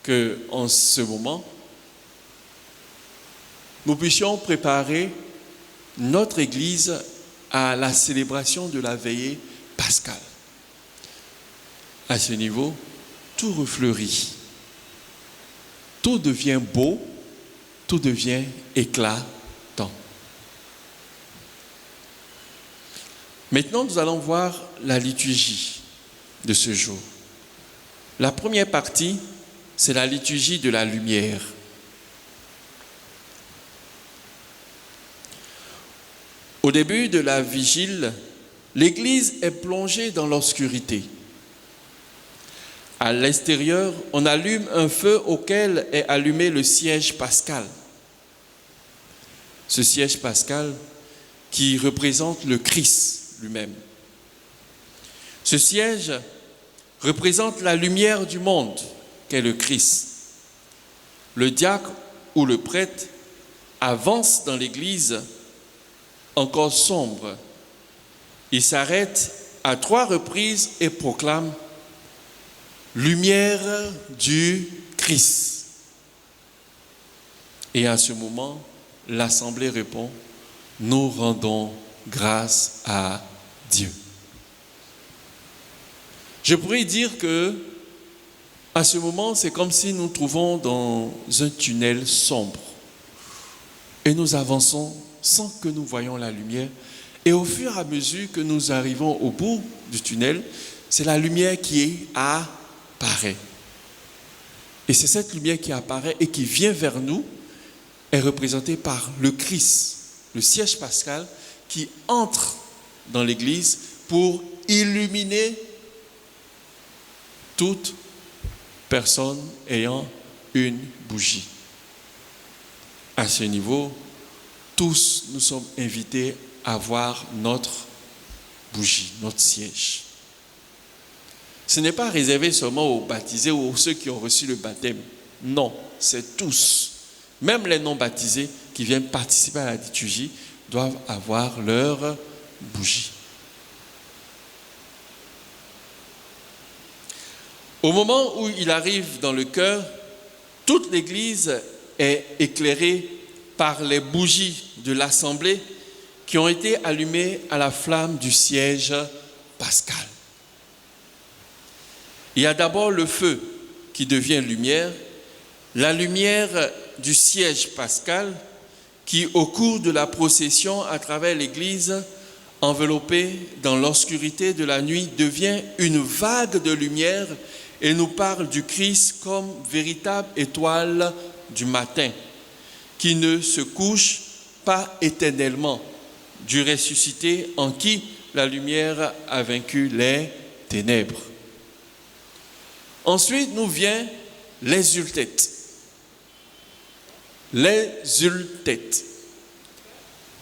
qu'en ce moment, nous puissions préparer notre Église à la célébration de la veillée pascale. À ce niveau, tout refleurit, tout devient beau, tout devient éclatant. Maintenant, nous allons voir la liturgie de ce jour. La première partie, c'est la liturgie de la lumière. Au début de la vigile, l'Église est plongée dans l'obscurité. À l'extérieur, on allume un feu auquel est allumé le siège pascal. Ce siège pascal qui représente le Christ lui-même. Ce siège représente la lumière du monde, qu'est le Christ. Le diacre ou le prêtre avance dans l'Église encore sombre. Il s'arrête à 3 reprises et proclame « Lumière du Christ ». Et à ce moment, l'Assemblée répond « Nous rendons grâce à Dieu ». Je pourrais dire que à ce moment, c'est comme si nous nous trouvons dans un tunnel sombre et nous avançons sans que nous voyions la lumière. Et au fur et à mesure que nous arrivons au bout du tunnel, c'est la lumière qui apparaît. Et c'est cette lumière qui apparaît et qui vient vers nous, est représentée par le Christ, le siège pascal, qui entre dans l'Église pour illuminer toute personne ayant une bougie. À ce niveau, tous nous sommes invités à voir notre bougie, notre siège. Ce n'est pas réservé seulement aux baptisés ou aux ceux qui ont reçu le baptême. Non, c'est tous. Même les non-baptisés qui viennent participer à la liturgie doivent avoir leur bougie. Au moment où il arrive dans le chœur, toute l'Église est éclairée par les bougies de l'Assemblée qui ont été allumées à la flamme du siège pascal. Il y a d'abord le feu qui devient lumière, la lumière du siège pascal qui, au cours de la procession à travers l'Église, enveloppée dans l'obscurité de la nuit, devient une vague de lumière et nous parle du Christ comme véritable étoile du matin, qui ne se couche pas éternellement, du ressuscité en qui la lumière a vaincu les ténèbres. Ensuite, nous vient l'exultète. L'exultète.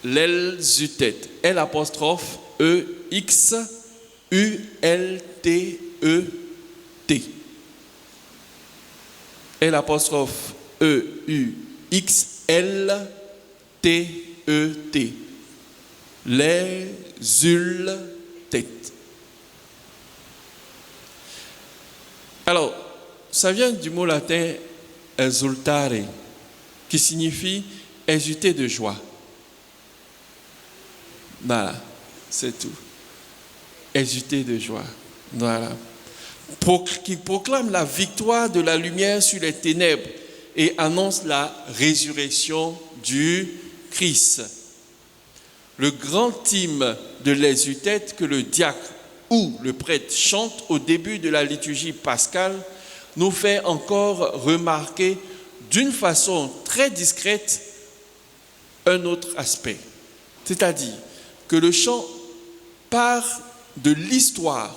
L'exultète. L'-E-X-U-L-T-E-T. L'-E-X-L-T-E-T. L'exultète. Alors, ça vient du mot latin exultare, qui signifie exulter de joie. Voilà, c'est tout. Exulter de joie. Voilà. Qui proclame la victoire de la lumière sur les ténèbres et annonce la résurrection du Christ. Le grand hymne de l'exultète que le diacre ou le prêtre chante au début de la liturgie pascale nous fait encore remarquer d'une façon très discrète un autre aspect. C'est-à-dire que le chant part de l'histoire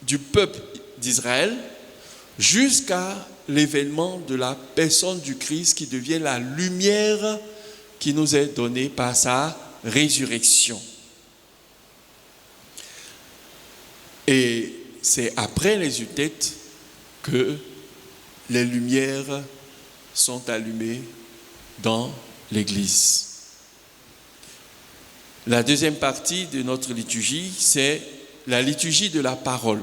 du peuple d'Israël jusqu'à l'événement de la personne du Christ qui devient la lumière qui nous est donnée par sa résurrection. Et c'est après les utêtes que les lumières sont allumées dans l'Église. La deuxième partie de notre liturgie, c'est la liturgie de la parole.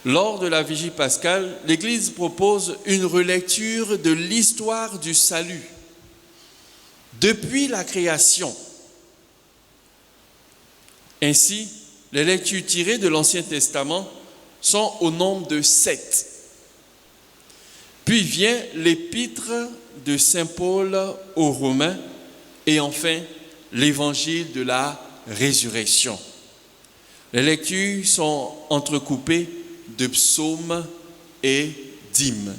Lors de la Vigie pascale, l'Église propose une relecture de l'histoire du salut depuis la création. Ainsi, les lectures tirées de l'Ancien Testament sont au nombre de 7. Puis vient l'épître de Saint Paul aux Romains et enfin l'évangile de la résurrection. Les lectures sont entrecoupées de psaumes et d'hymnes.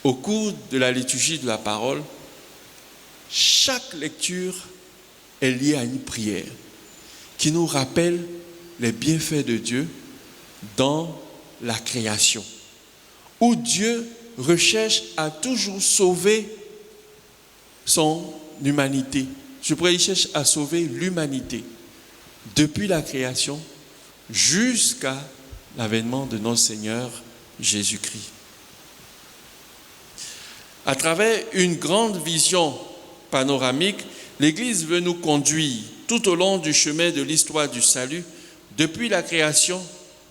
Au cours de la liturgie de la parole, chaque lecture est liée à une prière qui nous rappelle les bienfaits de Dieu dans la création, où Dieu recherche à toujours sauver son humanité. Je pourrais dire, il cherche à sauver l'humanité depuis la création jusqu'à l'avènement de notre Seigneur Jésus-Christ. À travers une grande vision panoramique, l'Église veut nous conduire tout au long du chemin de l'histoire du salut, depuis la création,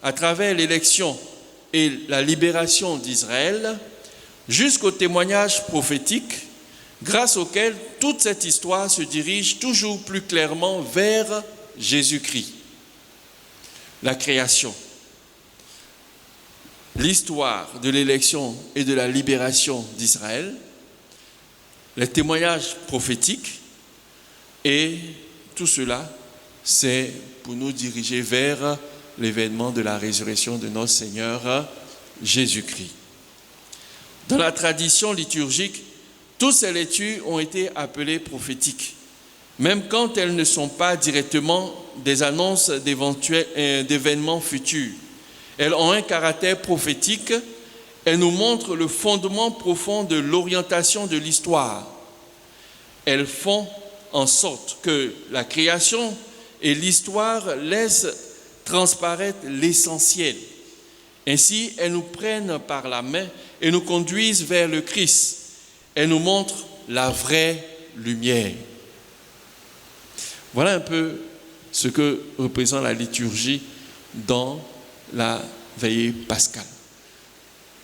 à travers l'élection et la libération d'Israël, jusqu'au témoignage prophétique, grâce auquel toute cette histoire se dirige toujours plus clairement vers Jésus-Christ. La création, l'histoire de l'élection et de la libération d'Israël, les témoignages prophétiques, et tout cela, c'est pour nous diriger vers l'événement de la résurrection de notre Seigneur Jésus-Christ. Dans la tradition liturgique, toutes ces lectures ont été appelées prophétiques, même quand elles ne sont pas directement des annonces d'événements futurs. Elles ont un caractère prophétique, elles nous montrent le fondement profond de l'orientation de l'histoire. Elles font en sorte que la création et l'histoire laissent transparaître l'essentiel. Ainsi, elles nous prennent par la main et nous conduisent vers le Christ. Elles nous montrent la vraie lumière. Voilà un peu ce que représente la liturgie dans la veillée pascale.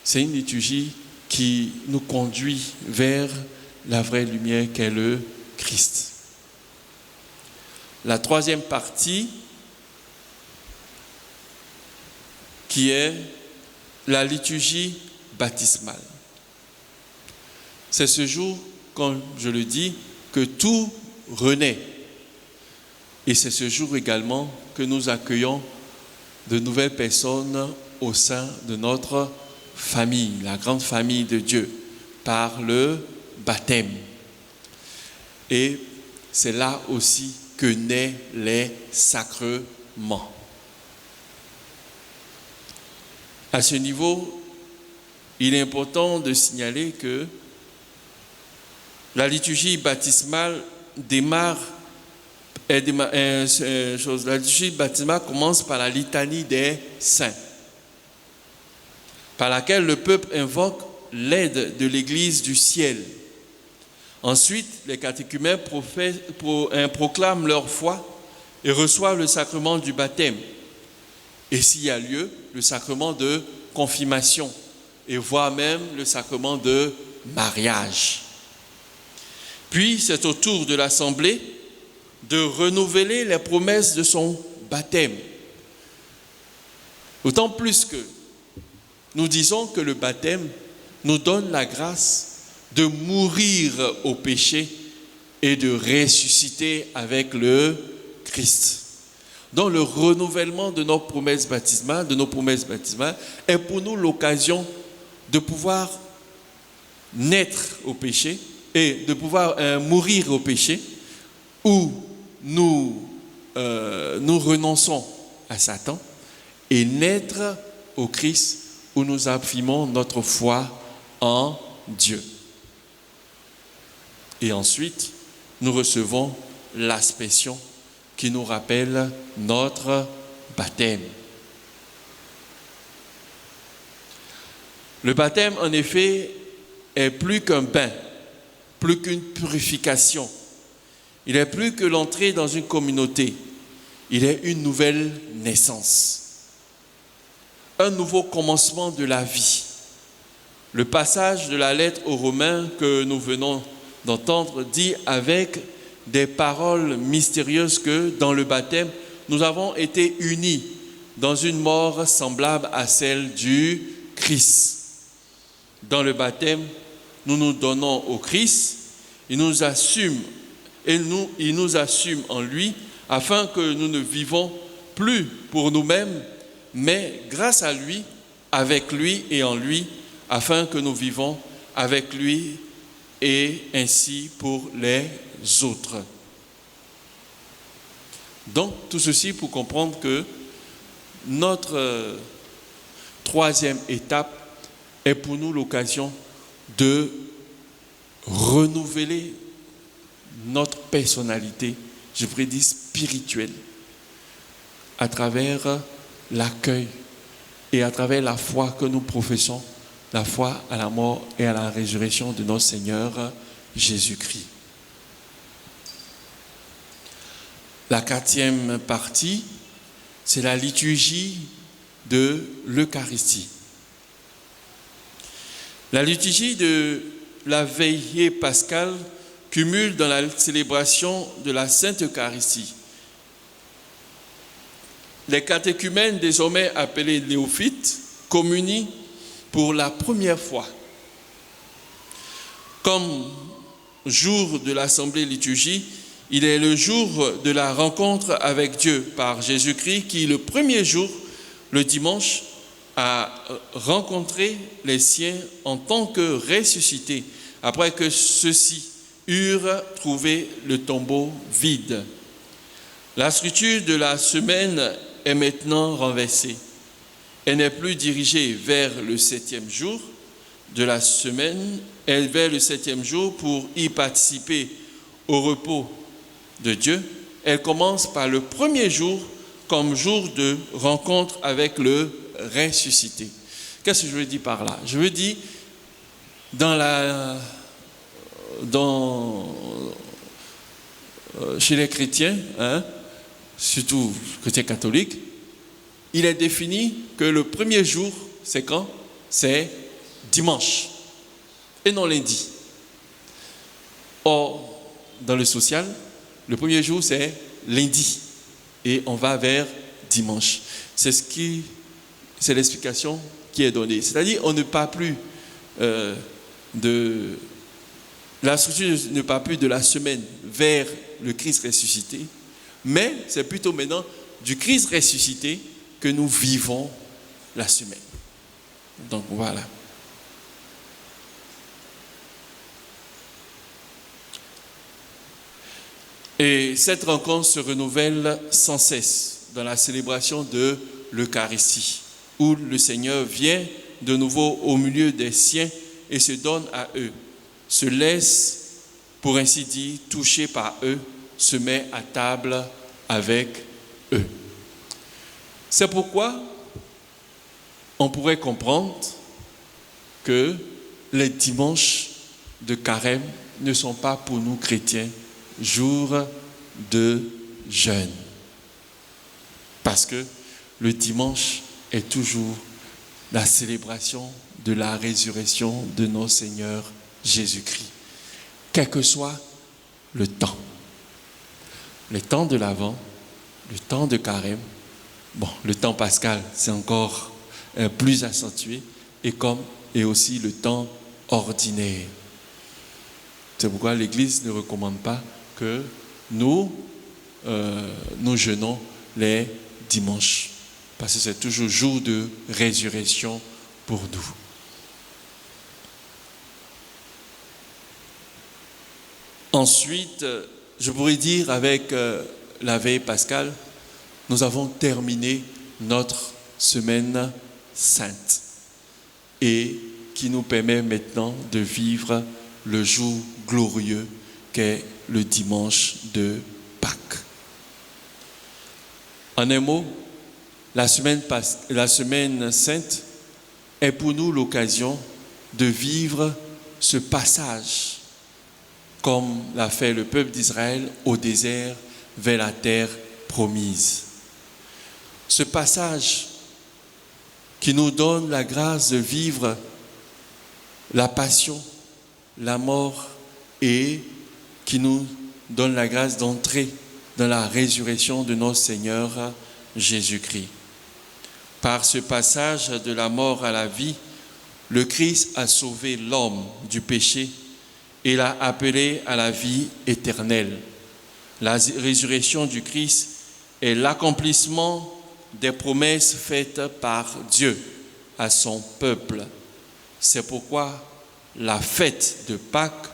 C'est une liturgie qui nous conduit vers la vraie lumière qu'est le Christ. La troisième partie, qui est la liturgie baptismale. C'est ce jour, comme je le dis, que tout renaît. Et c'est ce jour également que nous accueillons de nouvelles personnes au sein de notre famille, la grande famille de Dieu, par le baptême. Et c'est là aussi que naissent les sacrements. À ce niveau, il est important de signaler que la liturgie baptismale la liturgie baptismale commence par la litanie des saints, par laquelle le peuple invoque l'aide de l'Église du ciel. Ensuite, les catéchumènes proclament leur foi et reçoivent le sacrement du baptême. Et s'il y a lieu, le sacrement de confirmation et voire même le sacrement de mariage. Puis, c'est au tour de l'Assemblée de renouveler les promesses de son baptême. D'autant plus que nous disons que le baptême nous donne la grâce de mourir au péché et de ressusciter avec le Christ. Donc le renouvellement de nos promesses baptismales, est pour nous l'occasion de pouvoir naître au péché et de pouvoir mourir au péché, où nous renonçons à Satan, et naître au Christ, où nous affirmons notre foi en Dieu. Et ensuite, nous recevons l'aspersion qui nous rappelle notre baptême. Le baptême, en effet, est plus qu'un bain, plus qu'une purification. Il est plus que l'entrée dans une communauté. Il est une nouvelle naissance. Un nouveau commencement de la vie. Le passage de la lettre aux Romains que nous venons d'entendre dit avec des paroles mystérieuses que dans le baptême, nous avons été unis dans une mort semblable à celle du Christ. Dans le baptême, nous nous donnons au Christ, il nous assume en lui afin que nous ne vivons plus pour nous-mêmes, mais grâce à lui, avec lui et en lui, afin que nous vivons avec lui et ainsi pour les autres. Donc, tout ceci pour comprendre que notre troisième étape est pour nous l'occasion de renouveler notre personnalité, je pourrais dire spirituelle, à travers l'accueil et à travers la foi que nous professons, la foi à la mort et à la résurrection de notre Seigneur Jésus-Christ. La quatrième partie, c'est la liturgie de l'Eucharistie. La liturgie de la veillée pascale cumule dans la célébration de la Sainte Eucharistie. Les catéchumènes, désormais appelés néophytes, communient pour la première fois. Comme jour de l'assemblée liturgique, il est le jour de la rencontre avec Dieu par Jésus-Christ qui, le premier jour, le dimanche, a rencontré les siens en tant que ressuscité, après que ceux-ci eurent trouvé le tombeau vide. La structure de la semaine est maintenant renversée. Elle n'est plus dirigée vers le 7e jour de la semaine, elle vers le 7e jour pour y participer au repos de Dieu. Elle commence par le premier jour comme jour de rencontre avec le ressuscité. Qu'est-ce que je veux dire par là? Je veux dire, chez les chrétiens, surtout chrétiens catholiques, il est défini que le premier jour, c'est quand? C'est dimanche et non lundi. Or, dans le social, le premier jour, c'est lundi et on va vers dimanche. C'est l'explication qui est donnée. C'est-à-dire, on ne parle plus la structure ne part plus de la semaine vers le Christ ressuscité, mais c'est plutôt maintenant du Christ ressuscité que nous vivons la semaine. Donc voilà. Et cette rencontre se renouvelle sans cesse dans la célébration de l'Eucharistie, où le Seigneur vient de nouveau au milieu des siens et se donne à eux, se laisse, pour ainsi dire, toucher par eux, se met à table avec eux. C'est pourquoi on pourrait comprendre que les dimanches de carême ne sont pas pour nous chrétiens jours de jeûne. Parce que le dimanche est toujours la célébration de la résurrection de notre Seigneur Jésus-Christ. Quel que soit le temps de l'Avent, le temps de carême, le temps pascal, c'est encore plus accentué, et aussi le temps ordinaire. C'est pourquoi l'Église ne recommande pas que nous jeûnons les dimanches, parce que c'est toujours jour de résurrection pour nous. Ensuite, je pourrais dire avec la veille pascale, nous avons terminé notre semaine sainte et qui nous permet maintenant de vivre le jour glorieux qu'est le dimanche de Pâques. En un mot, la semaine sainte est pour nous l'occasion de vivre ce passage comme l'a fait le peuple d'Israël au désert vers la terre promise. Ce passage qui nous donne la grâce de vivre la passion, la mort et qui nous donne la grâce d'entrer dans la résurrection de notre Seigneur Jésus-Christ. Par ce passage de la mort à la vie, le Christ a sauvé l'homme du péché et l'a appelé à la vie éternelle. La résurrection du Christ est l'accomplissement des promesses faites par Dieu à son peuple. C'est pourquoi la fête de Pâques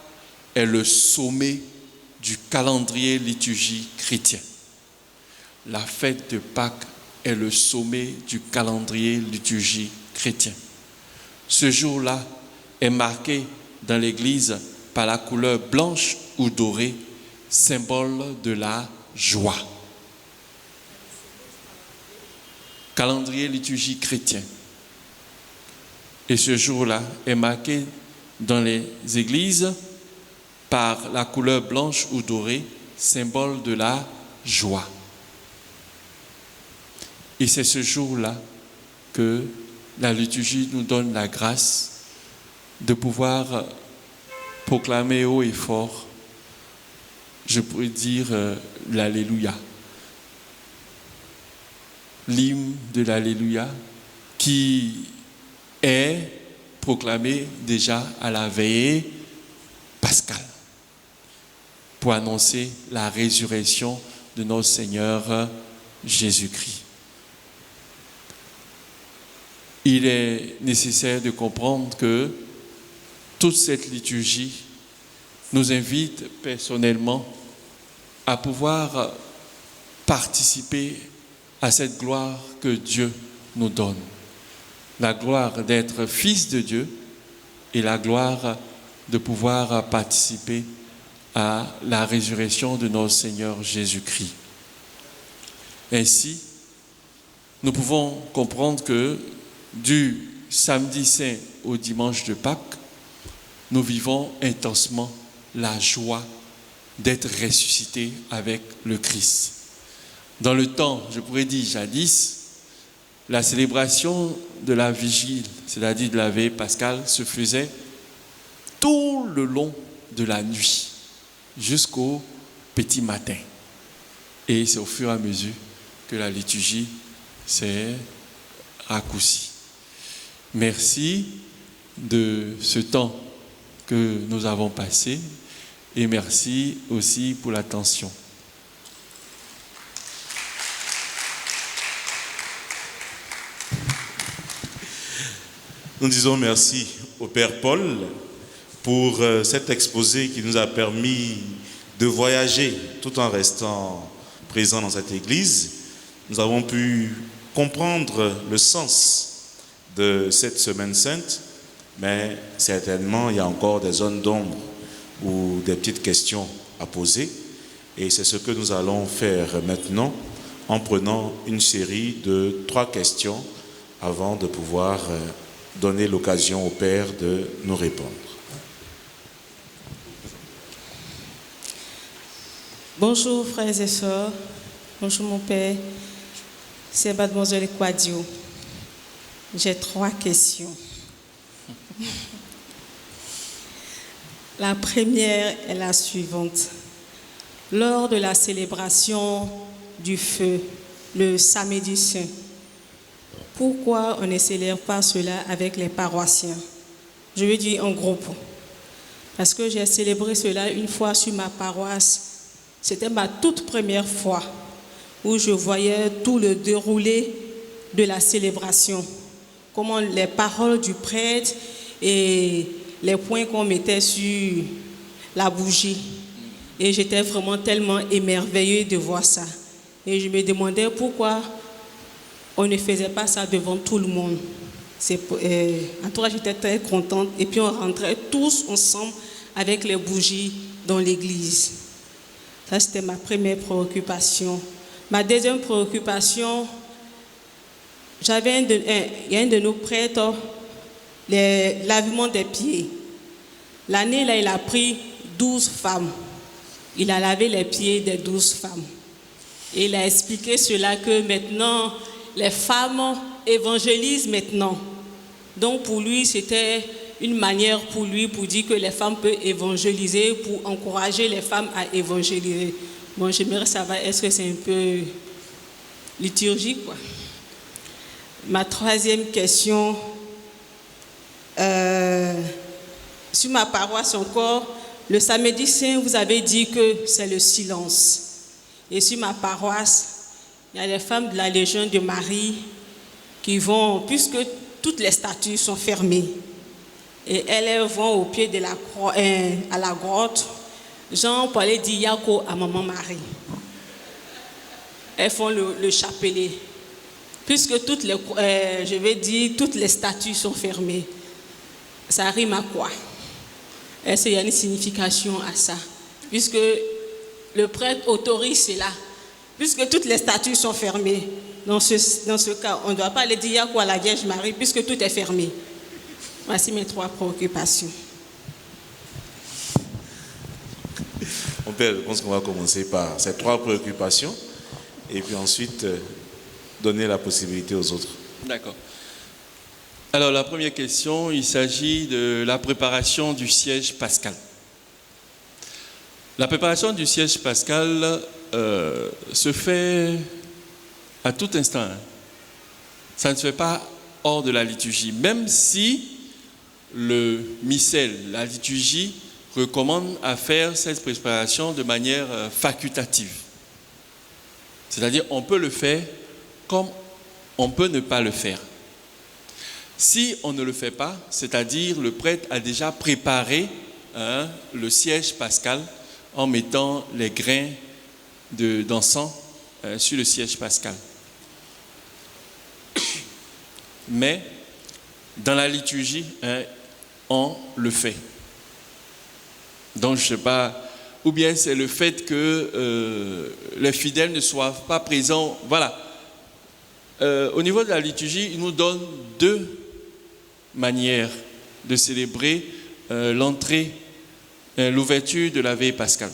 est le sommet du calendrier liturgique chrétien. La fête de Pâques est le sommet du calendrier liturgique chrétien. Ce jour-là est marqué dans l'Église par la couleur blanche ou dorée, symbole de la joie. Calendrier liturgique chrétien. Et ce jour-là est marqué dans les églises par la couleur blanche ou dorée, symbole de la joie. Et c'est ce jour-là que la liturgie nous donne la grâce de pouvoir proclamer haut et fort, je pourrais dire l'Alléluia. L'hymne de l'Alléluia qui est proclamé déjà à la veillée pascale pour annoncer la résurrection de notre Seigneur Jésus-Christ. Il est nécessaire de comprendre que toute cette liturgie nous invite personnellement à pouvoir participer à cette gloire que Dieu nous donne. La gloire d'être fils de Dieu et la gloire de pouvoir participer à la résurrection de notre Seigneur Jésus-Christ. Ainsi, nous pouvons comprendre que du samedi saint au dimanche de Pâques, nous vivons intensement la joie d'être ressuscités avec le Christ. Dans le temps, je pourrais dire jadis, la célébration de la vigile, c'est-à-dire de la veillée pascale, se faisait tout le long de la nuit, jusqu'au petit matin. Et c'est au fur et à mesure que la liturgie s'est raccourcie. Merci de ce temps que nous avons passé et merci aussi pour l'attention. Nous disons merci au Père Paul pour cet exposé qui nous a permis de voyager tout en restant présents dans cette église. Nous avons pu comprendre le sens de cette semaine sainte, mais certainement il y a encore des zones d'ombre ou des petites questions à poser. Et c'est ce que nous allons faire maintenant en prenant une série de 3 questions avant de pouvoir donner l'occasion au Père de nous répondre. Bonjour frères et sœurs, bonjour mon Père, c'est Mademoiselle Quadio. J'ai 3 questions. La première est la suivante. Lors de la célébration du feu, le samedi saint, pourquoi on ne célèbre pas cela avec les paroissiens? Je veux dire en groupe. Parce que j'ai célébré cela une fois sur ma paroisse. C'était ma toute première fois où je voyais tout le déroulé de la célébration. Comment les paroles du prêtre et les points qu'on mettait sur la bougie. Et j'étais vraiment tellement émerveillée de voir ça. Et je me demandais pourquoi on ne faisait pas ça devant tout le monde. En tout cas, j'étais très contente. Et puis, on rentrait tous ensemble avec les bougies dans l'église. Ça, c'était ma première préoccupation. Ma deuxième préoccupation, il y a un de nos prêtres, le lavement des pieds. L'année, là, il a pris 12 femmes. Il a lavé les pieds des 12 femmes. Et il a expliqué cela que maintenant, les femmes évangélisent maintenant. Donc pour lui, c'était une manière pour lui pour dire que les femmes peuvent évangéliser, pour encourager les femmes à évangéliser. Bon, j'aimerais savoir, est-ce que c'est un peu liturgique, quoi? Ma troisième question, sur ma paroisse encore, le samedi saint, vous avez dit que c'est le silence. Et sur ma paroisse, il y a les femmes de la Légion de Marie qui vont, puisque toutes les statues sont fermées, et elles vont au pied de à la grotte. Jean parlait dit Yako à Maman Marie. Elles font le chapelet. Puisque toutes les statues sont fermées. Ça rime à quoi? Est-ce qu'il y a une signification à ça? Puisque le prêtre autorise cela. Puisque toutes les statues sont fermées. Dans ce cas, on ne doit pas aller dire Yako à la Vierge Marie, puisque tout est fermé. Voici mes 3 préoccupations. Mon père, je pense qu'on va commencer par ces 3 préoccupations et puis ensuite donner la possibilité aux autres. D'accord. Alors la première question, il s'agit de la préparation du siège pascal. La préparation du siège pascal se fait à tout instant. Ça ne se fait pas hors de la liturgie, même si le missel, la liturgie, recommande à faire cette préparation de manière facultative. C'est-à-dire, on peut le faire comme on peut ne pas le faire. Si on ne le fait pas, c'est-à-dire le prêtre a déjà préparé le siège pascal en mettant les grains d'encens sur le siège pascal. Mais dans la liturgie, on le fait. Donc, je ne sais pas, ou bien c'est le fait que les fidèles ne soient pas présents. Voilà. Au niveau de la liturgie, il nous donne 2 manières de célébrer l'entrée, l'ouverture de la veille pascale.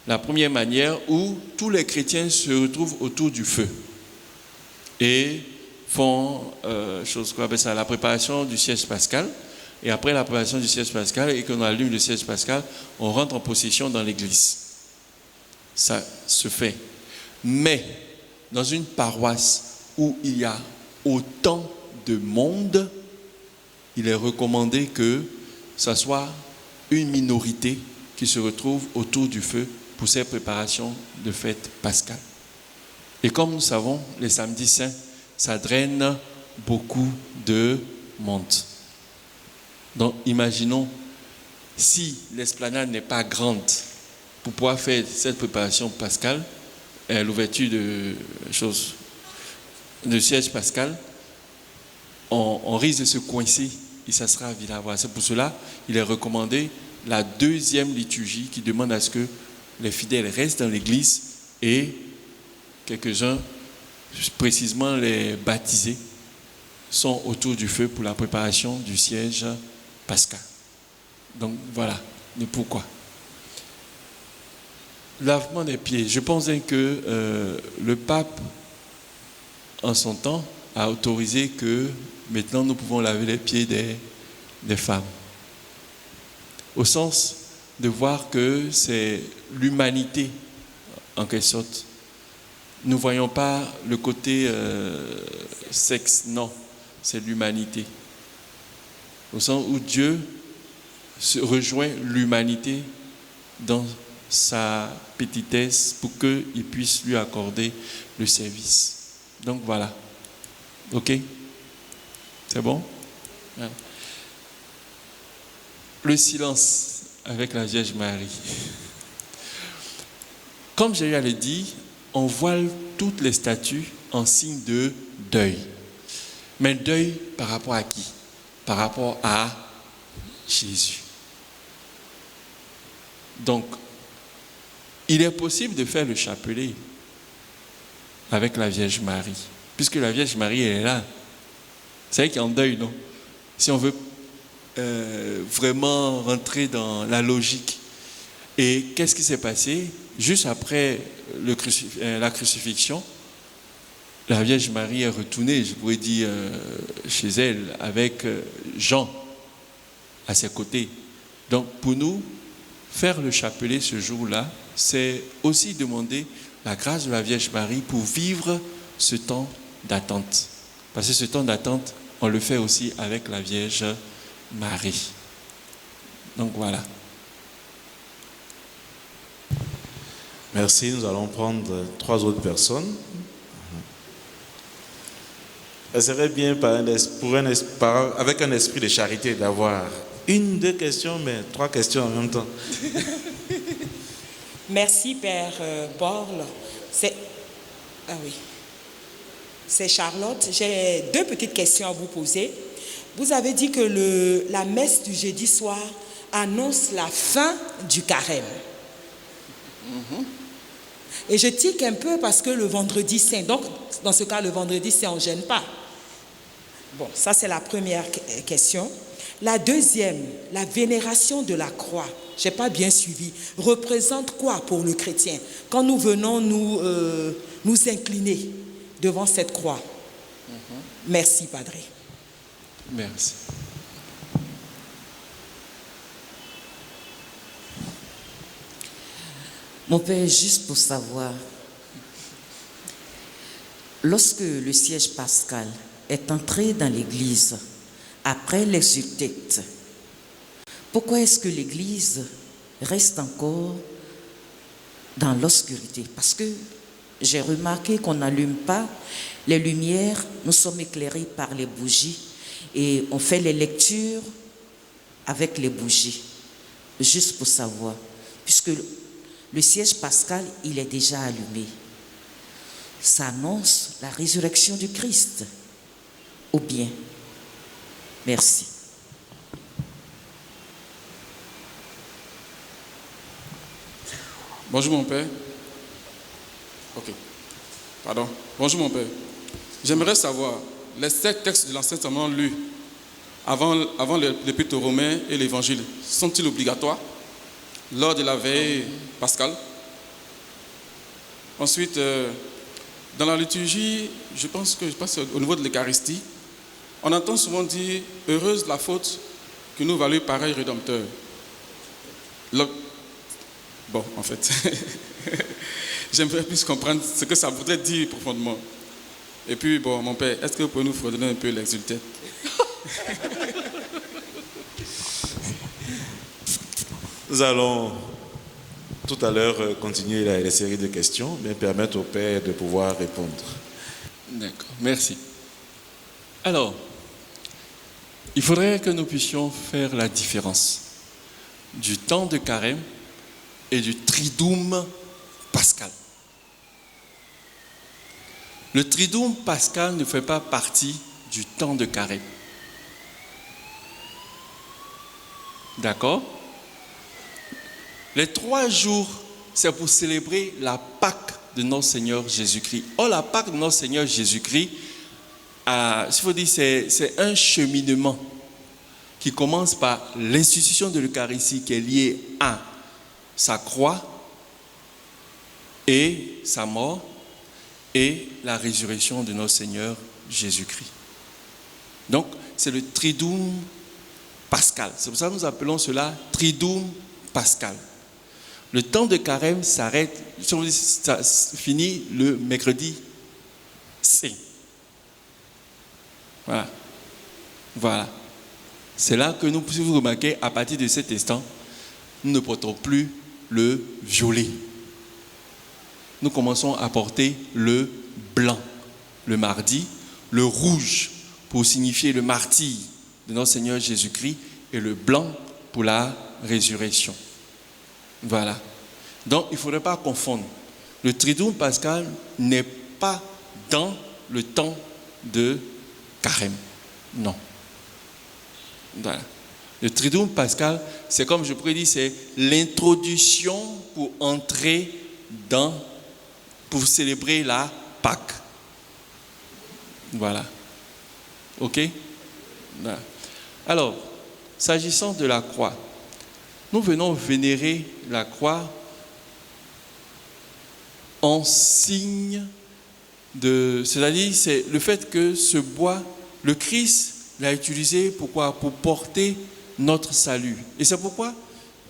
La première manière où tous les chrétiens se retrouvent autour du feu et font la préparation du siège pascal. Et après la préparation du siège pascal et qu'on allume le siège pascal, on rentre en procession dans l'église. Ça se fait. Mais dans une paroisse où il y a autant de monde, il est recommandé que ce soit une minorité qui se retrouve autour du feu pour ces préparations de fête pascale. Et comme nous savons, les samedis saints, ça draine beaucoup de monde. Donc, imaginons, si l'esplanade n'est pas grande pour pouvoir faire cette préparation pascale, l'ouverture de siège pascal, on risque de se coincer et ça sera vite à voir. C'est pour cela qu'il est recommandé la 2e liturgie qui demande à ce que les fidèles restent dans l'église et quelques-uns, précisément les baptisés, sont autour du feu pour la préparation du siège pascal. Donc voilà, mais pourquoi? Lavement des pieds. Je pense que le pape, en son temps, a autorisé que maintenant nous pouvons laver les pieds des femmes. Au sens de voir que c'est l'humanité, en quelque sorte. Nous ne voyons pas le côté sexe, non, c'est l'humanité. Au sens où Dieu rejoint l'humanité dans sa petitesse pour qu'il puisse lui accorder le service. Donc voilà. Ok? C'est bon? Voilà. Le silence avec la Vierge Marie. Comme je l'ai dit, on voile toutes les statues en signe de deuil. Mais deuil par rapport à qui? Par rapport à Jésus. Donc, il est possible de faire le chapelet avec la Vierge Marie, puisque la Vierge Marie, elle est là. C'est elle qui est en deuil, non? Si on veut vraiment rentrer dans la logique. Et qu'est-ce qui s'est passé? Juste après la crucifixion, la Vierge Marie est retournée, je pourrais dire, chez elle, avec Jean à ses côtés. Donc, pour nous, faire le chapelet ce jour-là, c'est aussi demander la grâce de la Vierge Marie pour vivre ce temps d'attente. Parce que ce temps d'attente, on le fait aussi avec la Vierge Marie. Donc voilà. Merci, nous allons prendre 3 autres personnes. Ce serait bien avec un esprit de charité d'avoir 1, 2 questions, mais 3 questions en même temps. Merci, Père Paul. C'est Charlotte. J'ai 2 petites questions à vous poser. Vous avez dit que la messe du jeudi soir annonce la fin du carême. Et je tique un peu parce que le vendredi saint, donc dans ce cas, le vendredi saint, on ne gêne pas. Bon, ça c'est la première question. La deuxième, la vénération de la croix, je n'ai pas bien suivi, représente quoi pour le chrétien quand nous venons nous incliner devant cette croix? Merci, Padre. Merci. Mon Père, juste pour savoir, lorsque le siège pascal est entré dans l'Église après l'exultète, pourquoi est-ce que l'Église reste encore dans l'obscurité? Parce que j'ai remarqué qu'on n'allume pas les lumières, nous sommes éclairés par les bougies et on fait les lectures avec les bougies. Juste pour savoir, puisque le siège pascal, il est déjà allumé. Ça annonce la résurrection du Christ. Ou bien? Merci. Bonjour mon Père. Ok. Pardon. Bonjour mon Père. J'aimerais savoir, les 7 textes de l'Ancien Testament lus avant l'Épître aux Romains et l'Évangile, sont-ils obligatoires lors de la veille pascale? Ensuite, dans la liturgie, je pense au niveau de l'Eucharistie, on entend souvent dire « Heureuse la faute que nous valut pareil Rédempteur ». Bon, en fait, j'aimerais plus comprendre ce que ça voudrait dire profondément. Et puis, bon, mon Père, est-ce que vous pouvez nous fredonner un peu l'exultète? Nous allons tout à l'heure continuer les séries de questions, mais permettre au Père de pouvoir répondre. D'accord, merci. Alors, il faudrait que nous puissions faire la différence du temps de carême et du triduum pascal. Le triduum pascal ne fait pas partie du temps de carême. D'accord? Les 3 jours, c'est pour célébrer la Pâque de notre Seigneur Jésus-Christ. Or, la Pâque de notre Seigneur Jésus-Christ, il faut dire, c'est un cheminement qui commence par l'institution de l'Eucharistie qui est liée à sa croix et sa mort et la résurrection de notre Seigneur Jésus-Christ. Donc, c'est le triduum pascal. C'est pour ça que nous appelons cela triduum pascal. Le temps de carême s'arrête, ça finit le mercredi saint. Voilà. C'est là que nous, si vous remarquez, à partir de cet instant, nous ne portons plus le violet. Nous commençons à porter le blanc le mardi, le rouge pour signifier le martyre de notre Seigneur Jésus-Christ et le blanc pour la résurrection. Voilà. Donc, il ne faudrait pas confondre. Le triduum pascal n'est pas dans le temps de carême. Non. Voilà. Le Triduum pascal, c'est comme je pourrais dire, c'est l'introduction pour entrer pour célébrer la Pâque. Voilà. Ok? Voilà. Alors, s'agissant de la croix, nous venons vénérer la croix en signe c'est-à-dire c'est le fait que ce bois, le Christ l'a utilisé pourquoi? Pour porter notre salut. Et c'est pourquoi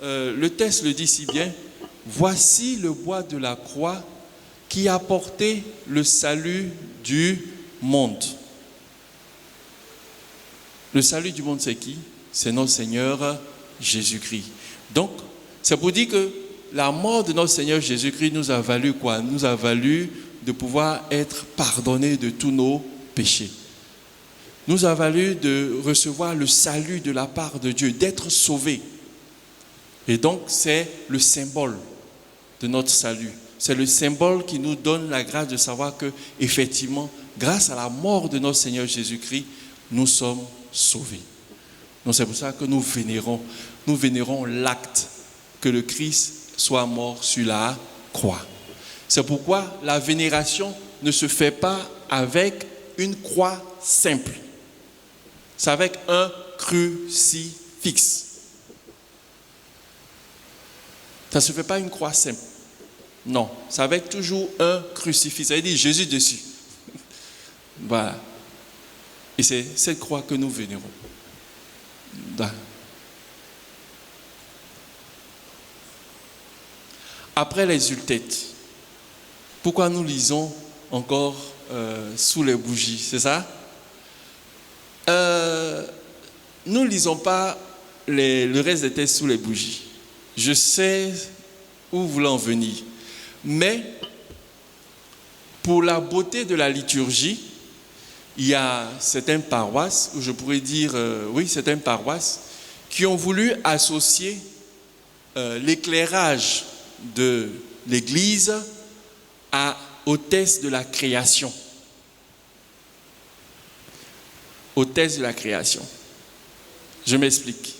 le texte le dit si bien, voici le bois de la croix qui a porté le salut du monde. Le salut du monde, c'est qui? C'est notre Seigneur Jésus-Christ. Donc, c'est pour dire que la mort de notre Seigneur Jésus-Christ nous a valu quoi? Nous a valu de pouvoir être pardonnés de tous nos péchés. Nous a valu de recevoir le salut de la part de Dieu, d'être sauvés. Et donc, c'est le symbole de notre salut. C'est le symbole qui nous donne la grâce de savoir que, effectivement, grâce à la mort de notre Seigneur Jésus-Christ, nous sommes sauvés. Donc, c'est pour ça que nous vénérons l'acte que le Christ soit mort sur la croix. C'est pourquoi la vénération ne se fait pas avec une croix simple. C'est avec un crucifix. Ça ne se fait pas une croix simple. Non, c'est avec toujours un crucifix. Ça veut dire Jésus dessus. Voilà. Et c'est cette croix que nous vénérons. Après les ultètes, pourquoi nous lisons encore sous les bougies, c'est ça? Nous ne lisons pas le reste des textes sous les bougies. Je sais où vous voulez en venir. Mais pour la beauté de la liturgie, il y a certaines paroisses, ou je pourrais dire, certaines paroisses, qui ont voulu associer l'éclairage de l'Église au texte de la création. Au texte de la création. Je m'explique.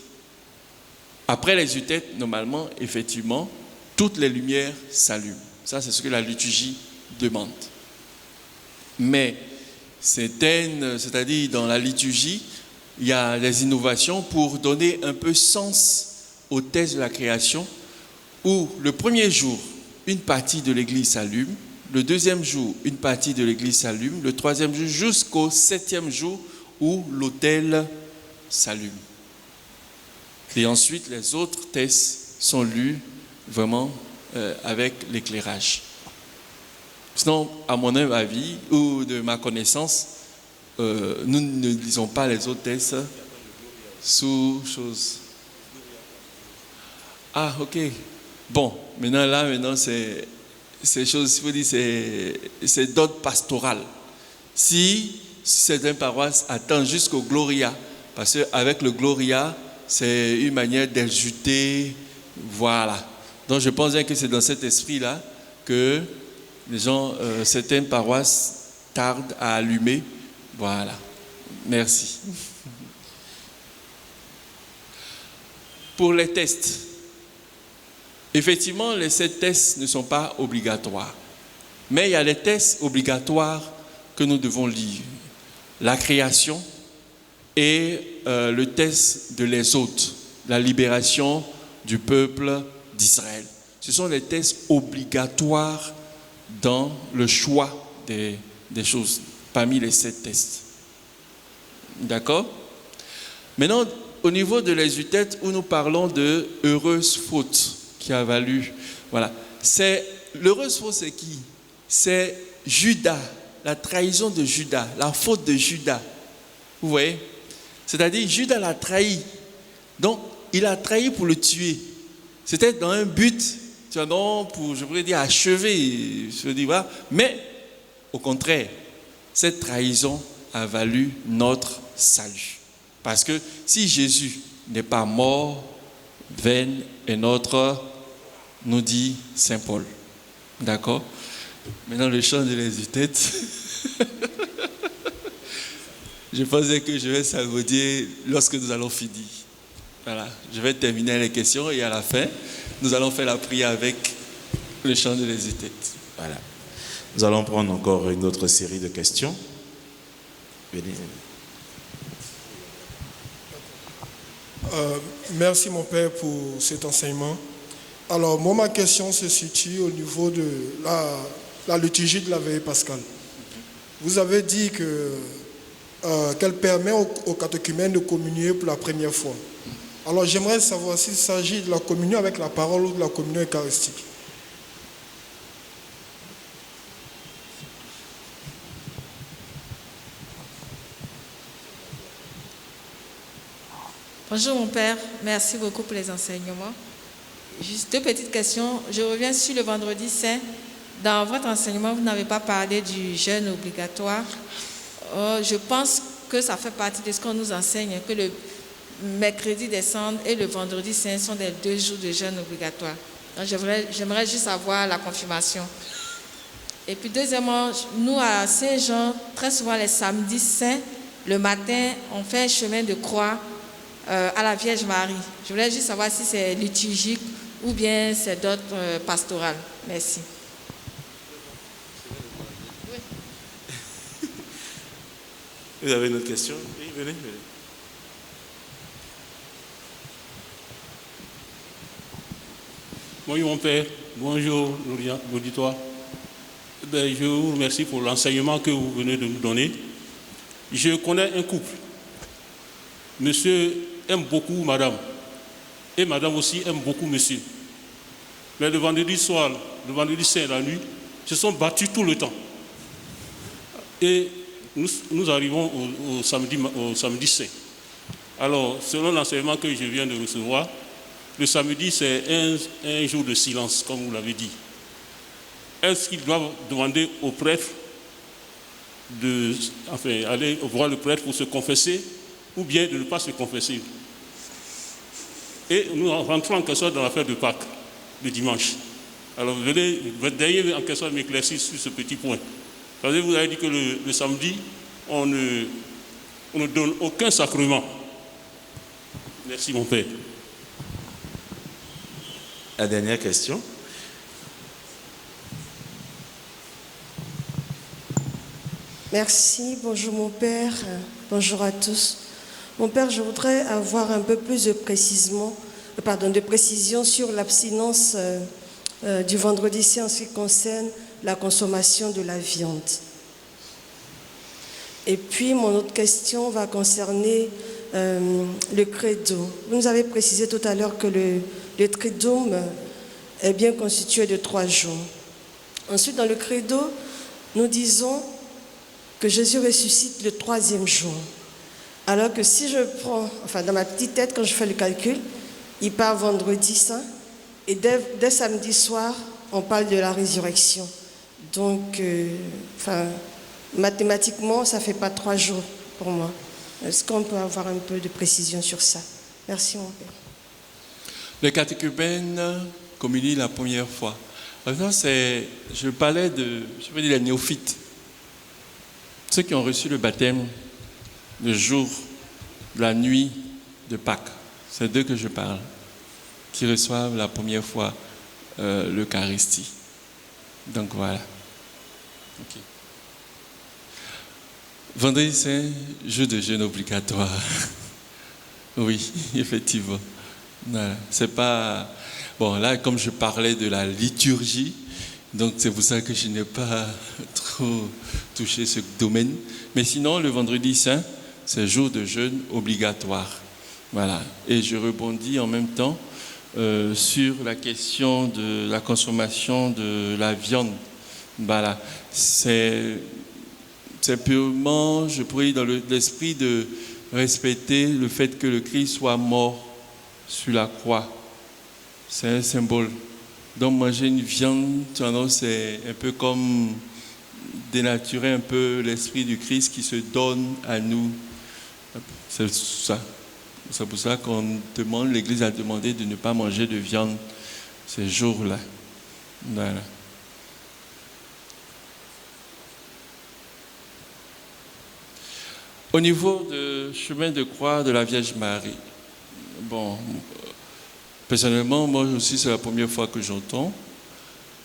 Après les utètes, normalement, effectivement, toutes les lumières s'allument. Ça, c'est ce que la liturgie demande. Mais c'est-à-dire dans la liturgie, il y a des innovations pour donner un peu sens au texte de la création, où le premier jour, une partie de l'église s'allume, le deuxième jour, une partie de l'église s'allume, le troisième jour jusqu'au 7e jour où l'autel s'allume. Et ensuite, les autres textes sont lus vraiment avec l'éclairage. Sinon, à mon avis ou de ma connaissance, nous ne lisons pas les autres textes sous chose. Ah, ok. Bon, maintenant, c'est chose, il faut dire, c'est d'ordre pastoral. Si certaines paroisses attendent jusqu'au Gloria, parce qu'avec le Gloria, c'est une manière d'ajouter, voilà. Donc je pense bien que c'est dans cet esprit-là que les gens, certaines paroisses tardent à allumer. Voilà. Merci. Pour les tests, effectivement, les 7 tests ne sont pas obligatoires. Mais il y a les tests obligatoires que nous devons lire. La création et le test de l'Exode, la libération du peuple d'Israël. Ce sont les tests obligatoires dans le choix des choses, parmi les 7 tests. D'accord? Maintenant, au niveau de l'exutète, où nous parlons de heureuse faute qui a valu, voilà. L'heureuse faute, c'est qui? C'est Judas, la trahison de Judas, la faute de Judas. Vous voyez? C'est-à-dire, Judas l'a trahi. Donc, il a trahi pour le tuer. C'était dans un but, pour, je pourrais dire, achever, voilà. Mais, au contraire, cette trahison a valu notre salut. Parce que si Jésus n'est pas mort, vaine est notre, nous dit Saint Paul. D'accord? Maintenant, le chant de l'exutète. Je pensais que je vais salmodier lorsque nous allons finir. Voilà, je vais terminer les questions et à la fin, nous allons faire la prière avec le chant de l'exégèse. Voilà. Nous allons prendre encore une autre série de questions. Venez. Merci mon Père pour cet enseignement. Alors moi ma question se situe au niveau de la liturgie de la veille pascale. Vous avez dit qu'elle permet aux catéchumènes de communier pour la première fois. Alors j'aimerais savoir s'il s'agit de la communion avec la parole ou de la communion eucharistique. Bonjour mon Père, merci beaucoup pour les enseignements. Juste deux petites questions. Je reviens sur le vendredi saint. Dans votre enseignement, vous n'avez pas parlé du jeûne obligatoire. Je pense que ça fait partie de ce qu'on nous enseigne, que le mercredi des cendres et le vendredi saint sont les 2 jours de jeûne obligatoire. Donc j'aimerais juste avoir la confirmation. Et puis deuxièmement, nous à Saint-Jean, très souvent les samedis saints, le matin, on fait un chemin de croix à la Vierge Marie. Je voulais juste savoir si c'est liturgique ou bien c'est d'autres pastorales. Merci. Vous avez une autre question? Oui, venez. Bonjour mon Père, bonjour l'auditoire. Je vous remercie pour l'enseignement que vous venez de nous donner. Je connais un couple. Monsieur aime beaucoup madame. Et madame aussi aime beaucoup monsieur. Mais le vendredi soir, le vendredi saint, la nuit, se sont battus tout le temps. Et nous arrivons au samedi saint. Alors, selon l'enseignement que je viens de recevoir, le samedi, c'est un jour de silence, comme vous l'avez dit. Est-ce qu'ils doivent demander au prêtre aller voir le prêtre pour se confesser ou bien de ne pas se confesser? Et nous rentrons en quelque sorte dans l'affaire de Pâques, le dimanche. Alors, vous venez en quelque sorte m'éclaircir sur ce petit point. Parce que vous avez dit que le samedi, on ne donne aucun sacrement. Merci, mon Père. La dernière question. Merci, bonjour mon Père, bonjour à tous. Mon Père, je voudrais avoir un peu plus de précision sur l'abstinence du vendredi saint en ce qui concerne la consommation de la viande. Et puis, mon autre question va concerner le credo. Vous nous avez précisé tout à l'heure que le triduum est bien constitué de 3 jours. Ensuite, dans le credo, nous disons que Jésus ressuscite le 3e jour. Alors que si je prends, dans ma petite tête, quand je fais le calcul, il part vendredi saint et dès samedi soir, on parle de la résurrection. Donc, mathématiquement, ça ne fait pas 3 jours pour moi. Est-ce qu'on peut avoir un peu de précision sur ça? Merci, mon Père. Les catéchumènes communient la première fois. Maintenant, je parlais les néophytes. Ceux qui ont reçu le baptême le jour, la nuit de Pâques. C'est d'eux que je parle, qui reçoivent la première fois l'Eucharistie. Donc voilà. Okay. Vendredi saint, jour de jeûne obligatoire. Oui, effectivement. Voilà. C'est pas... Bon, là, comme je parlais de la liturgie, donc c'est pour ça que je n'ai pas trop touché ce domaine. Mais sinon, le vendredi saint, c'est jour de jeûne obligatoire. Voilà. Et je rebondis en même temps sur la question de la consommation de la viande. Voilà. C'est purement, je prie, dans l'esprit de respecter le fait que le Christ soit mort sur la croix. C'est un symbole. Donc manger une viande, c'est un peu comme dénaturer un peu l'esprit du Christ qui se donne à nous. C'est ça. C'est pour ça l'Église a demandé de ne pas manger de viande ces jours-là. Voilà. Au niveau du chemin de croix de la Vierge Marie, bon, personnellement, moi aussi, c'est la première fois que j'entends.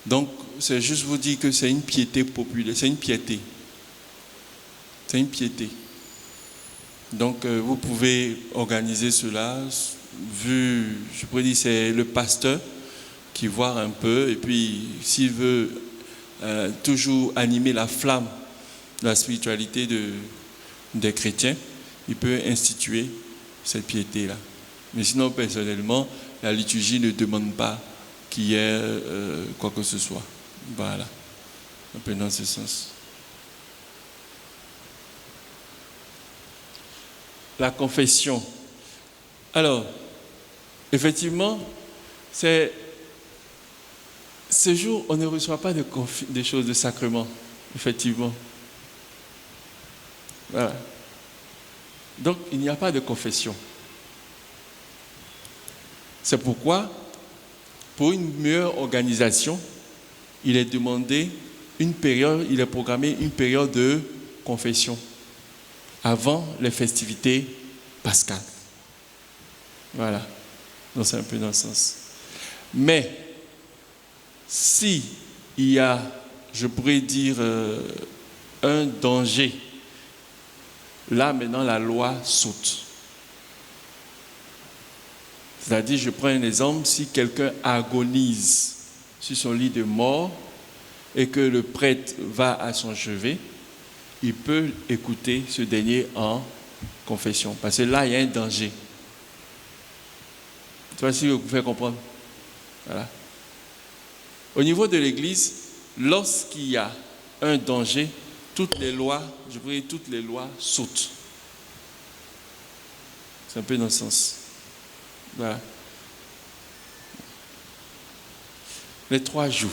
Donc, c'est juste vous dire que c'est une piété populaire, c'est une piété. C'est une piété. Donc, vous pouvez organiser cela, vu, je pourrais dire, c'est le pasteur qui voit un peu, et puis, s'il veut toujours animer la flamme de la spiritualité des chrétiens, il peut instituer cette piété-là. Mais sinon, personnellement, la liturgie ne demande pas qu'il y ait quoi que ce soit. Voilà, un peu dans ce sens. La confession. Alors, effectivement, ce jour, on ne reçoit pas des choses de sacrement, effectivement. Voilà. Donc, il n'y a pas de confession. C'est pourquoi, pour une meilleure organisation, il est demandé il est programmé une période de confession avant les festivités pascales. Voilà. Donc, c'est un peu dans ce sens. Mais, si il y a, je pourrais dire, un danger, là, maintenant, la loi saute. C'est-à-dire, je prends un exemple, si quelqu'un agonise sur son lit de mort et que le prêtre va à son chevet, il peut écouter ce dernier en confession. Parce que là, il y a un danger. Tu vois si vous pouvez comprendre. Voilà. Au niveau de l'Église, lorsqu'il y a un danger, toutes les lois sautent. C'est un peu dans ce sens. Voilà. Les 3 jours.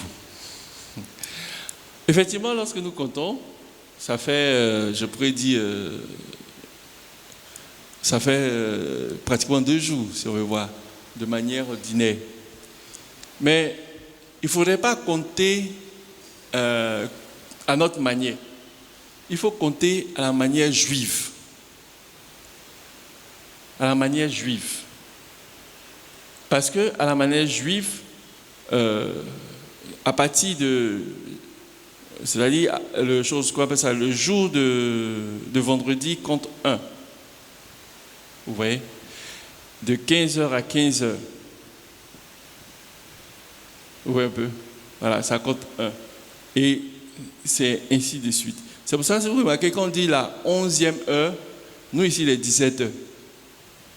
Effectivement, lorsque nous comptons, ça fait, je pourrais dire, ça fait pratiquement 2 jours, si on veut voir, de manière ordinaire. Mais il ne faudrait pas compter à notre manière. Il faut compter à la manière juive. À la manière juive. Parce que à la manière juive, à partir de, c'est-à-dire le jour de vendredi compte 1. Vous voyez, de 15h à 15h. Vous voyez un peu, voilà, ça compte 1. Et c'est ainsi de suite. C'est pour ça que vous remarquez quand on dit la 11e heure, nous ici les 17 heures.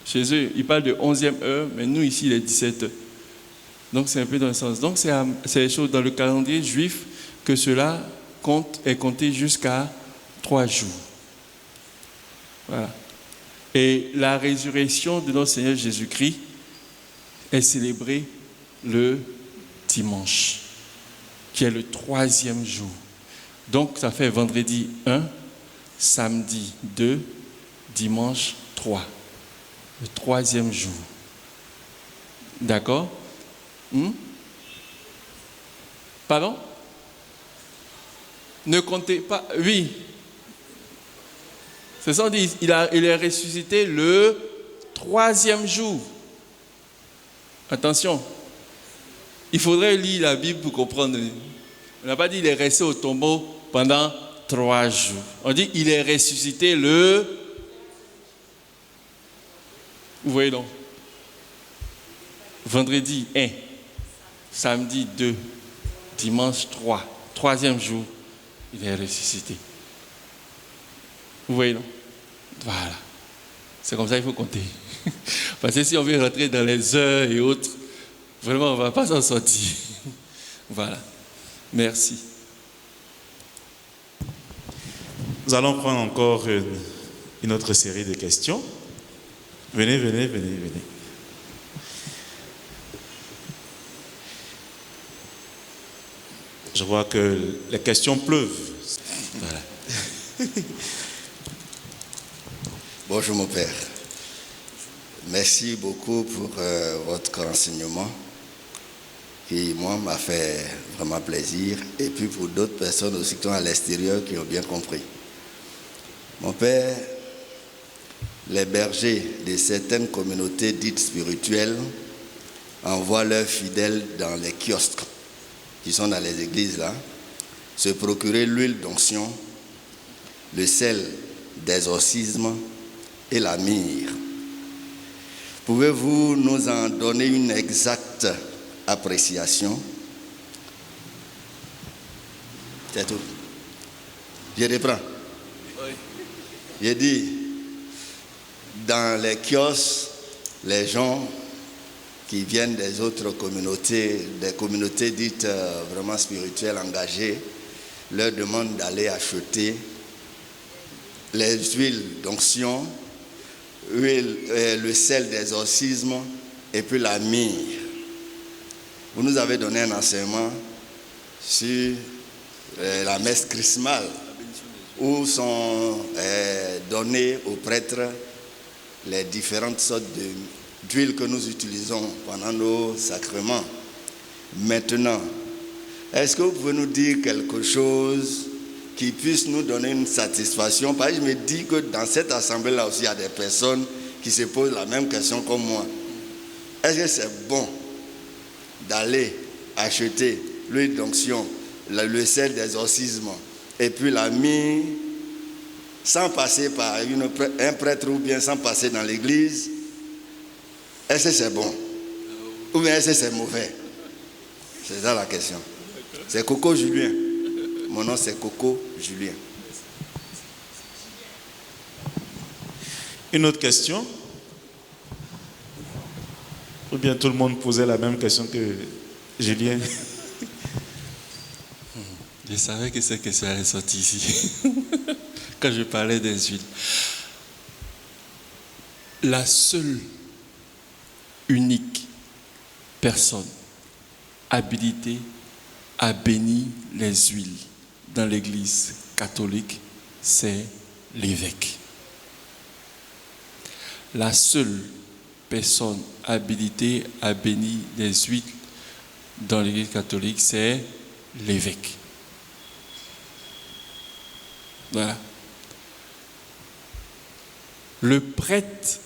Chez eux, ils parlent de 11e heure, mais nous ici les 17 heures. Donc c'est un peu dans le sens. Donc c'est les choses dans le calendrier juif que cela est compté jusqu'à 3 jours. Voilà. Et la résurrection de notre Seigneur Jésus-Christ est célébrée le dimanche, qui est le 3e jour. Donc ça fait vendredi 1, samedi 2, dimanche 3. Le 3e jour. D'accord? Pardon? Ne comptez pas. Oui. C'est ça, on dit, il est ressuscité le 3e jour. Attention. Il faudrait lire la Bible pour comprendre. On n'a pas dit qu'il est resté au tombeau pendant 3 jours. On dit qu'il est ressuscité le... Vous voyez donc? Vendredi 1, samedi 2, dimanche 3, 3e jour, il est ressuscité. Vous voyez donc? Voilà. C'est comme ça qu'il faut compter. Parce que si on veut rentrer dans les heures et autres, vraiment, on ne va pas s'en sortir. Voilà. Merci. Nous allons prendre encore une autre série de questions. Venez. Je vois que les questions pleuvent. Voilà. Bonjour mon père. Merci beaucoup pour votre enseignement qui, moi, m'a fait vraiment plaisir. Et puis pour d'autres personnes aussi qui sont à l'extérieur qui ont bien compris. Mon père, les bergers de certaines communautés dites spirituelles envoient leurs fidèles dans les kiosques qui sont dans les églises là, se procurer l'huile d'onction, le sel d'exorcisme et la myrrhe. Pouvez-vous nous en donner une exacte appréciation? C'est tout. Je reprends. Oui. J'ai dit, dans les kiosques, les gens qui viennent des autres communautés, des communautés dites vraiment spirituelles, engagées, leur demandent d'aller acheter les huiles d'onction, le sel d'exorcisme et puis la myrrhe. Vous nous avez donné un enseignement sur la messe chrismale où sont donnés aux prêtres les différentes sortes d'huiles que nous utilisons pendant nos sacrements. Maintenant, est-ce que vous pouvez nous dire quelque chose qui puisse nous donner une satisfaction? Parce que je me dis que dans cette assemblée-là aussi, il y a des personnes qui se posent la même question comme moi. Est-ce que c'est bon d'aller acheter l'huile d'onction, le sel d'exorcisme et puis la myrrhe sans passer par un prêtre ou bien sans passer dans l'église? Est-ce que c'est bon? Ou bien est-ce que c'est mauvais? C'est ça la question. C'est Coco Julien. Mon nom c'est Coco Julien. Une autre question? Ou bien tout le monde posait la même question que Julien? Je savais que cette question allait sortir ici. Quand je parlais des huiles. La seule, unique personne habilitée à bénir les huiles dans l'église catholique, c'est l'évêque. La seule personne habilitée à bénir les huiles dans l'église catholique, c'est l'évêque. Voilà. Le prêtre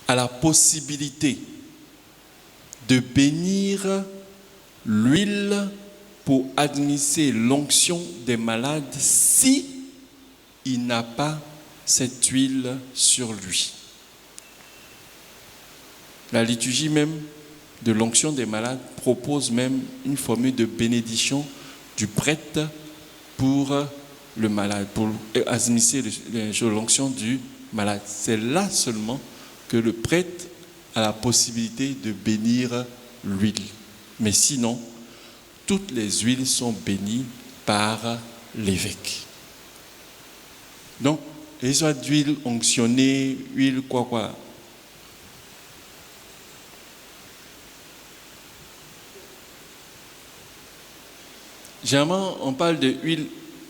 a la possibilité de bénir l'huile pour administrer l'onction des malades si il n'a pas cette huile sur lui. La liturgie même de l'onction des malades propose même une formule de bénédiction du prêtre pour le malade, pour administrer l'onction du malade. C'est là seulement que le prêtre a la possibilité de bénir l'huile. Mais sinon, toutes les huiles sont bénies par l'évêque. Donc, les soit d'huile onctionnée, huile quoi. Généralement, on parle de huile.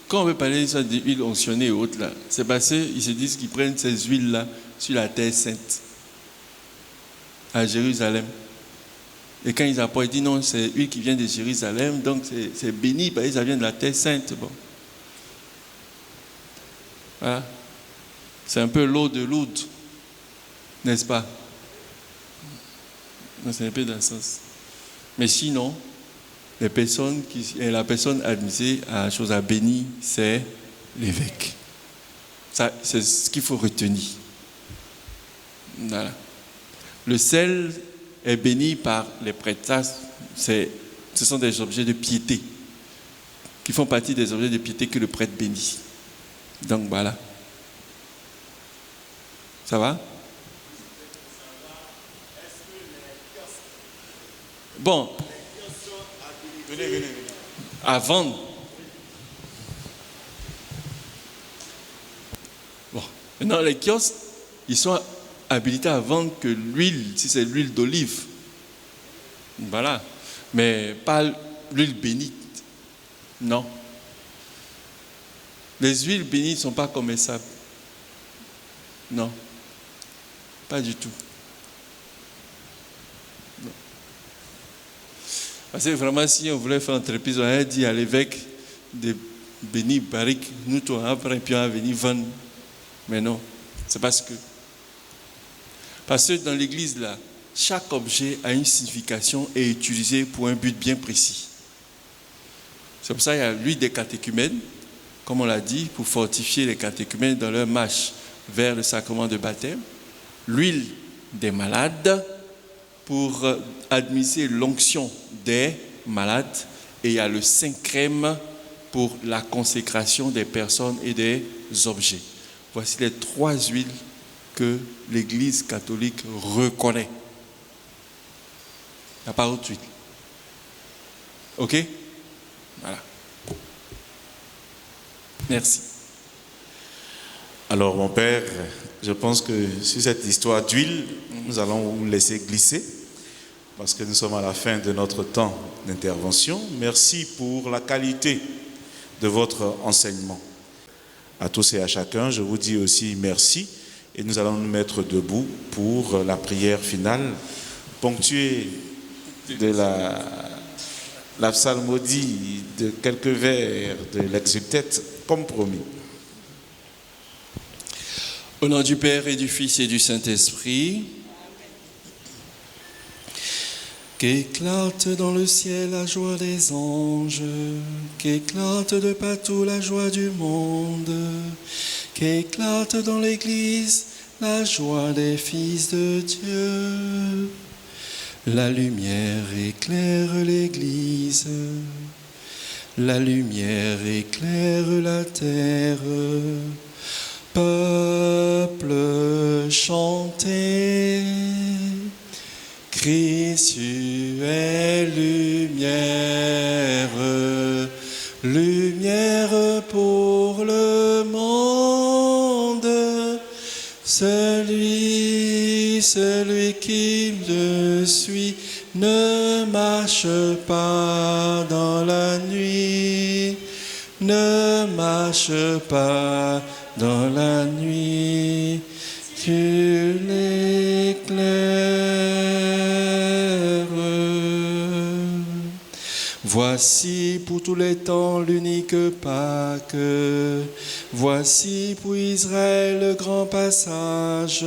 Quand on veut parler d'huile onctionnée et autres, là, c'est parce qu'ils se disent qu'ils prennent ces huiles-là sur la terre sainte, à Jérusalem. Et quand ils apportent, ils disent non, c'est l'huile qui vient de Jérusalem, donc c'est béni parce que ça vient de la terre sainte. Bon. Voilà. C'est un peu l'eau de Lourdes, n'est-ce pas? Non, c'est un peu dans ce sens. Mais sinon, la personne administrée à la chose à bénir, c'est l'évêque. Ça, c'est ce qu'il faut retenir. Voilà. Le sel est béni par les prêtres. Ça, ce sont des objets de piété qui font partie des objets de piété que le prêtre bénit. Donc voilà. Ça va? Bon. Venez. À vendre. Bon. Maintenant, les kiosques, ils sont habilités à vendre que l'huile, si c'est l'huile d'olive. Voilà. Mais pas l'huile bénite. Non. Les huiles bénites ne sont pas commerçables. Non. Pas du tout. Non. Parce que vraiment, si on voulait faire entreprise, on aurait dit à l'évêque de bénir barrique, nous, toi, après, puis on va venir vendre. Mais non. C'est parce que dans l'église, là, chaque objet a une signification et est utilisé pour un but bien précis. C'est pour ça qu'il y a l'huile des catéchumènes, comme on l'a dit, pour fortifier les catéchumènes dans leur marche vers le sacrement de baptême. L'huile des malades, pour administrer l'onction des malades. Et il y a le Saint-Crème pour la consécration des personnes et des objets. Voici les 3 huiles que l'Église catholique reconnaît. Il n'y a pas autre huile. OK? Voilà. Merci. Alors, mon père, je pense que sur cette histoire d'huile, nous allons vous laisser glisser parce que nous sommes à la fin de notre temps d'intervention. Merci pour la qualité de votre enseignement. À tous et à chacun, je vous dis aussi merci et nous allons nous mettre debout pour la prière finale, ponctuée de la psalmodie de quelques vers de l'exultet, comme promis. Au nom du Père et du Fils et du Saint-Esprit, qu'éclate dans le ciel la joie des anges, qu'éclate de partout la joie du monde, qu'éclate dans l'Église la joie des fils de Dieu. La lumière éclaire l'Église, la lumière éclaire la terre. Peuple, chantez, Christ est lumière, lumière pour le monde. Celui qui le suit ne marche pas dans la nuit, ne marche pas dans la nuit, tu l'éclaires. Voici pour tous les temps l'unique Pâque, voici pour Israël le grand passage,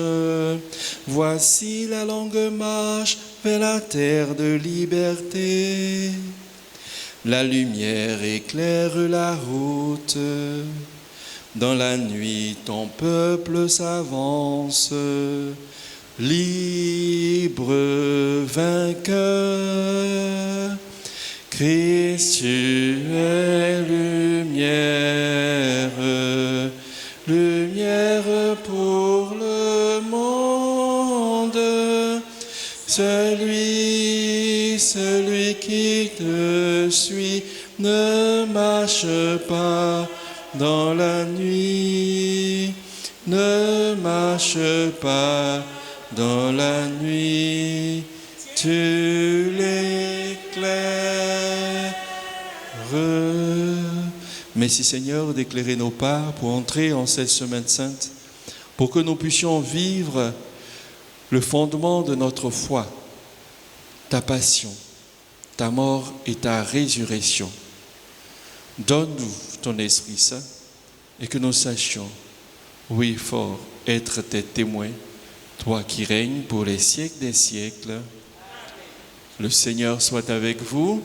voici la longue marche vers la terre de liberté. La lumière éclaire la route. Dans la nuit, ton peuple s'avance, libre, vainqueur. Christ, tu es lumière, lumière pour le monde. Celui qui te suit ne marche pas dans la nuit, ne marche pas dans la nuit, tu l'éclaires. Merci Seigneur d'éclairer nos pas pour entrer en cette semaine sainte, pour que nous puissions vivre le fondement de notre foi, ta passion, ta mort et ta résurrection. Donne-nous ton Esprit Saint et que nous sachions, oui fort, être tes témoins, toi qui règnes pour les siècles des siècles. Le Seigneur soit avec vous.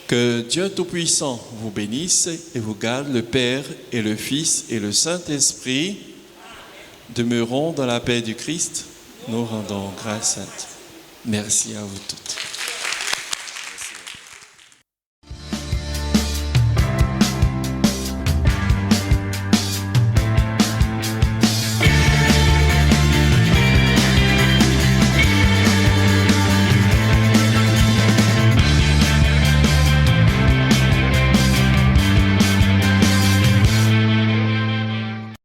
Que Dieu Tout-Puissant vous bénisse et vous garde, le Père et le Fils et le Saint-Esprit. Demeurons dans la paix du Christ. Nous rendons grâce à Dieu. Merci à vous toutes.